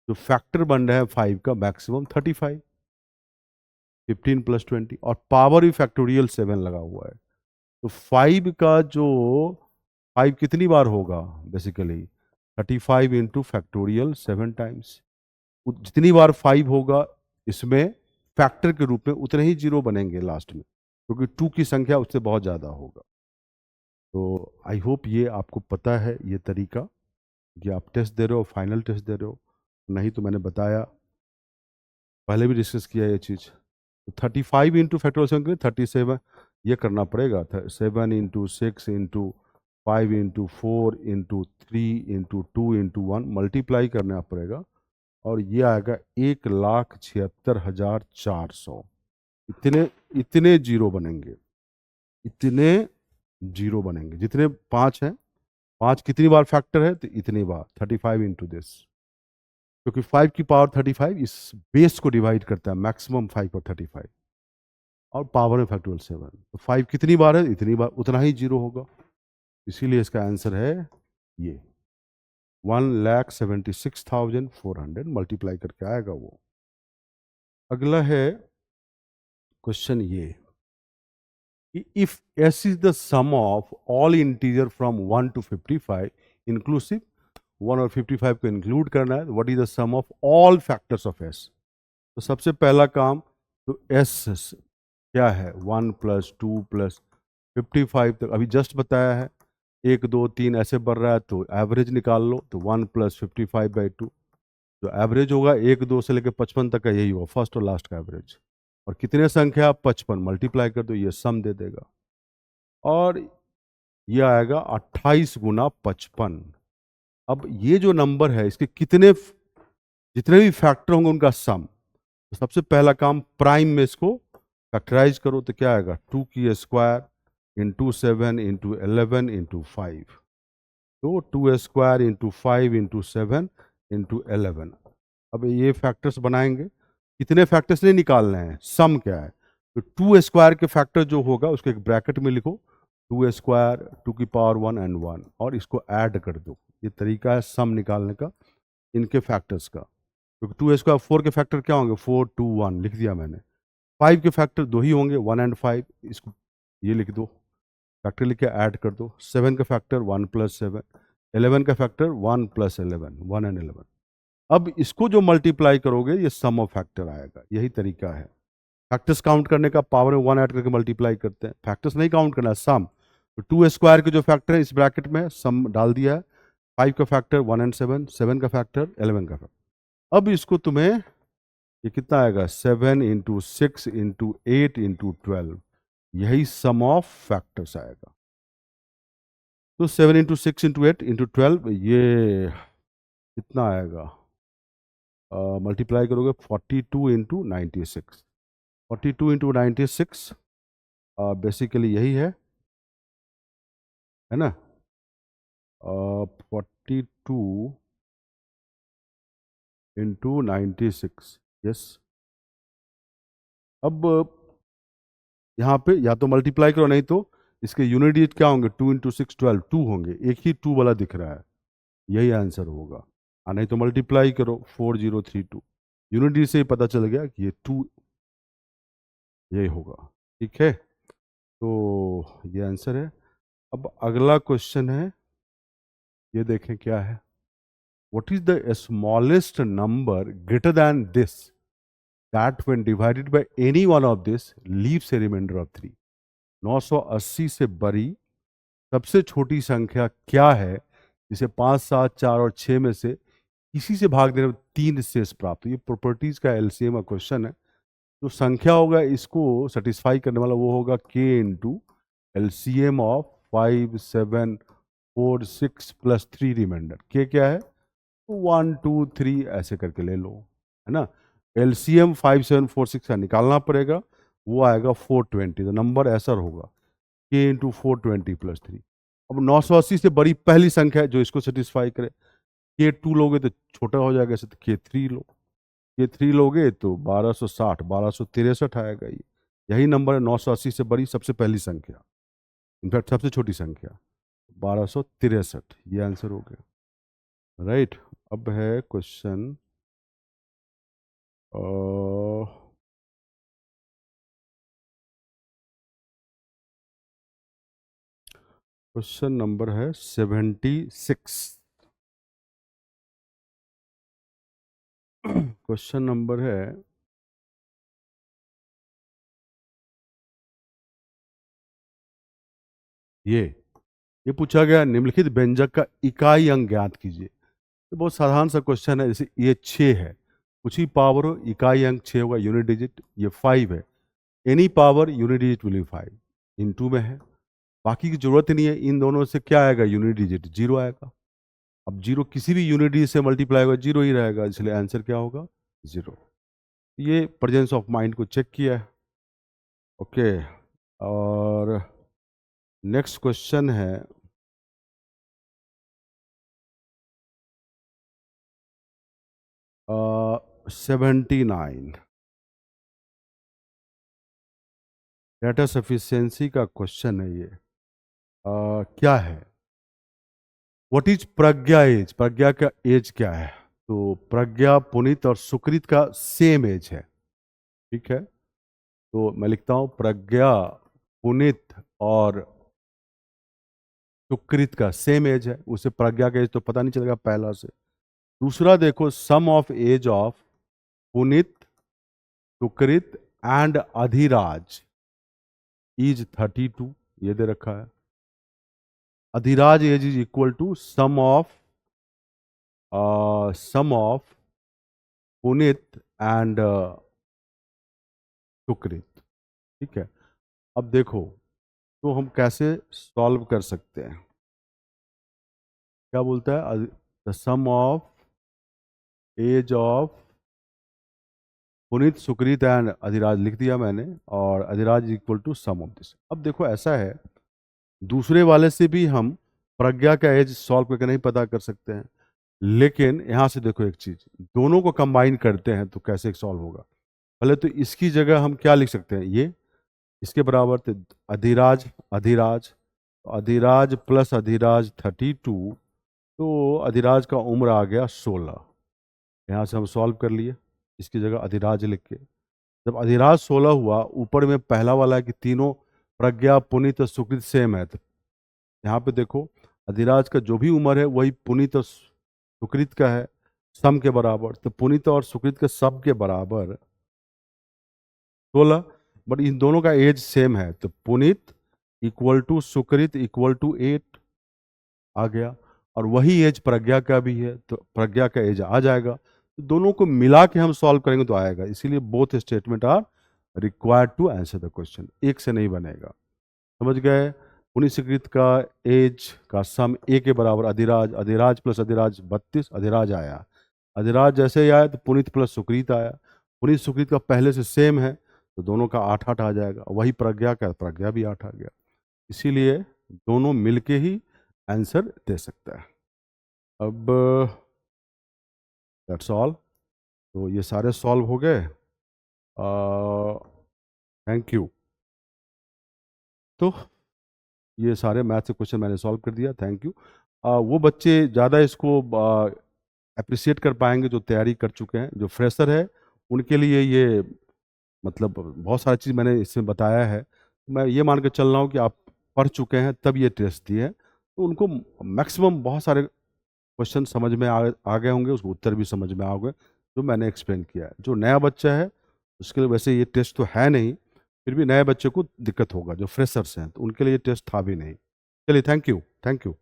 जो फैक्टर बन रहा है 5 का, मैक्सिमम 35, 15 + 20, और पावर भी फैक्टोरियल 7 लगा हुआ है। तो 5 का जो 5 कितनी बार होगा, बेसिकली 35 इंटू फैक्टोरियल 7 टाइम्स। जितनी बार 5 होगा इसमें फैक्टर के रूप में उतने ही जीरो बनेंगे लास्ट में, क्योंकि 2 की संख्या उससे बहुत ज़्यादा होगा। तो आई होप ये आपको पता है ये तरीका, कि आप टेस्ट दे रहे हो, फाइनल टेस्ट दे रहे हो। नहीं तो मैंने बताया, पहले भी डिस्कस किया ये चीज़। तो 35 इंटू फैक्टोरियल 7 के लिए 37 ये करना पड़ेगा, 7 into 6 into 5 into 4 into 3 into 2 into 1 multiply करना पड़ेगा, और ये आएगा 1,76,400। इतने जीरो बनेंगे, इतने जीरो बनेंगे। जितने 5 हैं, 5 कितनी बार फैक्टर है, तो इतनी बार 35 इंटू दिस, क्योंकि 5 की पावर 35 इस बेस को डिवाइड करता है, मैक्सिमम 5 और 35, और पावर में फैक्टोरियल 7। तो 5 कितनी बार है, इतनी बार, उतना ही जीरो होगा। इसीलिए इसका आंसर है ये 1,76,400 मल्टीप्लाई करके आएगा वो। अगला है क्वेश्चन ये, if s is the sum of all integer from 1 to 55 inclusive, 1 और 55 को इंक्लूड करना है, what is the sum of all factors of s। तो सबसे पहला काम, तो s क्या है, 1 + 2 + 55 तक अभी जस्ट बताया है। 1 2 3 ऐसे बढ़ रहा है, तो एवरेज निकाल लो। तो 1 + 55/2, जो एवरेज होगा 1 2 से लेकर 55 तक का, यही होगा फर्स्ट और लास्ट का एवरेज। और कितने संख्या, 55, मल्टीप्लाई कर दो, ये सम दे देगा। और ये आएगा 28 × 55। अब ये जो नंबर है, इसके कितने, जितने भी फैक्टर होंगे उनका सम। तो सबसे पहला काम, प्राइम में इसको फैक्टराइज करो, तो क्या आएगा, 2 की स्क्वायर इंटू 7 इंटू 11 इंटू 5। तो 2 स्क्वायर इंटू 5 इंटू 7 इंटू 11। अब ये फैक्टर्स बनाएंगे, कितने फैक्टर्स नहीं निकालने हैं, सम क्या है। तो 2 स्क्वायर के फैक्टर जो होगा उसको एक ब्रैकेट में लिखो, 2 स्क्वायर 2 की पावर 1 एंड 1, और इसको ऐड कर दो। ये तरीका है सम निकालने का इनके फैक्टर्स का। क्योंकि 2 स्क्वायर 4 के फैक्टर क्या होंगे, 4 2 1 लिख दिया मैंने। 5 के फैक्टर 2 ही होंगे, 1 एंड 5, इसको ये लिख दो, फैक्टर लिख के ऐड कर दो। 7 का फैक्टर 1 + 7, 11 का फैक्टर 1 + 11, 1 एंड 11। अब इसको जो मल्टीप्लाई करोगे ये सम ऑफ फैक्टर आएगा। यही तरीका है। फैक्टर्स काउंट करने का, पावर में 1 ऐड करके मल्टीप्लाई करते हैं। फैक्टर्स नहीं काउंट करना, सम। तो 2 स्क्वायर के जो फैक्टर है इस ब्रैकेट में सम डाल दिया है, 5 का फैक्टर 1 एंड 7, 7 का फैक्टर 11 का फैक्टर। अब इसको तुम्हें ये कितना आएगा 7 इंटू 6 इंटू 8 इंटू 12, यही सम ऑफ फैक्टर्स आएगा। तो 7 इंटू 6 इंटू 8 इंटू 12 ये कितना आएगा, मल्टीप्लाई करोगे 42 इंटू 96, 42 इंटू 96 बेसिकली यही है ना, 42 इंटू 96, यस। अब यहाँ पे या तो मल्टीप्लाई करो, नहीं तो इसके यूनिट डिजिट क्या होंगे, 2 इंटू 6 12, 2 होंगे, एक ही 2 वाला दिख रहा है, यही आंसर होगा। और नहीं तो मल्टीप्लाई करो 4032, यूनिट डिजिट से ही पता चल गया कि ये 2 यही होगा, ठीक है। तो ये आंसर है। अब अगला क्वेश्चन है, ये देखें क्या है, what is the smallest number greater than this that when divided by any one of this leaves a remainder of 3। 980 से बड़ी सबसे छोटी संख्या क्या है जिसे 5, 7, 4 और 6 में से किसी से भाग देने पर 3 शेष प्राप्त। ये प्रॉपर्टीज का एलसीएम का क्वेश्चन है। जो संख्या होगा इसको सेटिस्फाई करने वाला वो होगा k into LCM of 5, 7, 4, 6 plus 3 reminder. k क्या है, 1, 2, 3 ऐसे करके ले लो, है ना। एलसीएम 5, 7, 4, 6 का निकालना पड़ेगा, वो आएगा 420। तो नंबर ऐसा होगा k इंटू 420 प्लस 3। अब 980 से बड़ी पहली संख्या है जो इसको सेटिस्फाई करे, k2 लोगे तो छोटा हो जाएगा, ऐसे तो k3 लो, k3 लोगे तो 1260, 1263 आएगा। ये यही नंबर है 980 से बड़ी सबसे पहली संख्या, इनफैक्ट सबसे छोटी संख्या 1263, ये आंसर हो गया, राइट। अब है क्वेश्चन क्वेश्चन नंबर है 76। क्वेश्चन नंबर है ये पूछा गया, निम्नलिखित व्यंजक का इकाई अंक ज्ञात कीजिए। तो बहुत साधारण सा क्वेश्चन है, जैसे ये 6 है, कुछ ही पावर हो, इकाई अंक 6 होगा, यूनिट डिजिट। ये 5 है, any power unit digit will be 5, into में है, बाकी की जरूरत ही नहीं है। इन दोनों से क्या आएगा, यूनिट डिजिट 0 आएगा। अब 0 किसी भी यूनिट डिजिट से मल्टीप्लाई होगा 0 ही रहेगा, इसलिए आंसर क्या होगा 0। ये प्रेजेंस ऑफ माइंड को चेक किया है, ओके। और नेक्स्ट क्वेश्चन है 79। डाटा सफिशिएंसी का क्वेश्चन है ये। क्या है, व्हाट इज प्रज्ञा एज, प्रज्ञा का एज क्या है। तो प्रज्ञा, पुनीत और सुकृत का सेम एज है, ठीक है। तो मैं लिखता हूं प्रज्ञा, पुनीत और सुकृत का सेम एज है, उसे प्रज्ञा का एज तो पता नहीं चलेगा पहला से। दूसरा देखो, sum of age of Puneet, Sukrit and Adhiraj is 32, ये दे रखा है। Adhiraj age is equal to sum of Puneet and Sukrit, ठीक है। अब देखो तो हम कैसे सॉल्व कर सकते हैं, क्या बोलता है, the sum of age of Puneet, Sukrit and Adhiraj लिख दिया मैंने, और Adhiraj equal to sum of this. अब देखो ऐसा है, दूसरे वाले से भी हम प्रज्ञा का एज सॉल्व करके नहीं पता कर सकते हैं, लेकिन यहां से देखो एक चीज, दोनों को कंबाइन करते हैं तो कैसे सॉल्व होगा। पहले तो इसकी जगह हम क्या लिख सकते हैं, ये इसके बराबर थे अधिराज, अधिराज, अधिराज प्लस अधिराज 32, तो अधिराज का उम्र आ गया 16। यहाँ से हम सॉल्व कर लिए, इसकी जगह अधिराज लिख के। जब अधिराज 16 हुआ, ऊपर में पहला वाला है कि तीनों प्रज्ञा, पुनीत और सुकृत सेम है, तो यहाँ पे देखो अधिराज का जो भी उम्र है वही पुनीत और सुकृत का है, सम के बराबर। तो पुनीत और सुकृत के सम के बराबर 16, बट इन दोनों का एज सेम है, तो Puneet equal to Sukrit equal to 8 आ गया, और वही एज प्रज्ञा का भी है तो प्रज्ञा का एज आ जाएगा। तो दोनों को मिला के हम सॉल्व करेंगे तो आएगा। इसीलिए both statement are required to answer the question, एक से नहीं बनेगा। समझ गए? पुनीत सुकृत का एज का सम ए के बराबर अधिराज, अधिराज प्लस अधिराज 32, अधिराज आया। अधिराज जैसे ही आया तो पुनीत प्लस सुकृत आया। पुनीत सुकृत का पहले से सेम है तो दोनों का 8-8 आ जाएगा। वही प्रज्ञा का, प्रज्ञा भी 8 आ गया। इसीलिए दोनों मिलके ही आंसर दे सकता है। अब दैट्स ऑल। तो ये सारे सॉल्व हो गए। Thank you. तो ये सारे मैथ से क्वेश्चन मैंने सॉल्व कर दिया। Thank you. वो बच्चे ज़्यादा इसको अप्रिशिएट कर पाएंगे जो तैयारी कर चुके हैं। जो फ्रेशर है उनके लिए ये मतलब बहुत सारी चीज़ मैंने इसमें बताया है। मैं ये मान के चल रहा हूँ कि आप पढ़ चुके हैं तब ये टेस्ट दिए हैं, तो उनको मैक्सिमम बहुत सारे क्वेश्चन समझ में आ गए होंगे, उसको उत्तर भी समझ में आ गए जो मैंने एक्सप्लेन किया है। जो नया बच्चा है उसके लिए वैसे ये टेस्ट तो है नहीं, फिर भी नए बच्चे को दिक्कत होगा। जो फ्रेशर्स हैं तो उनके लिए ये टेस्ट था भी नहीं। चलिए, थैंक यू, थैंक यू।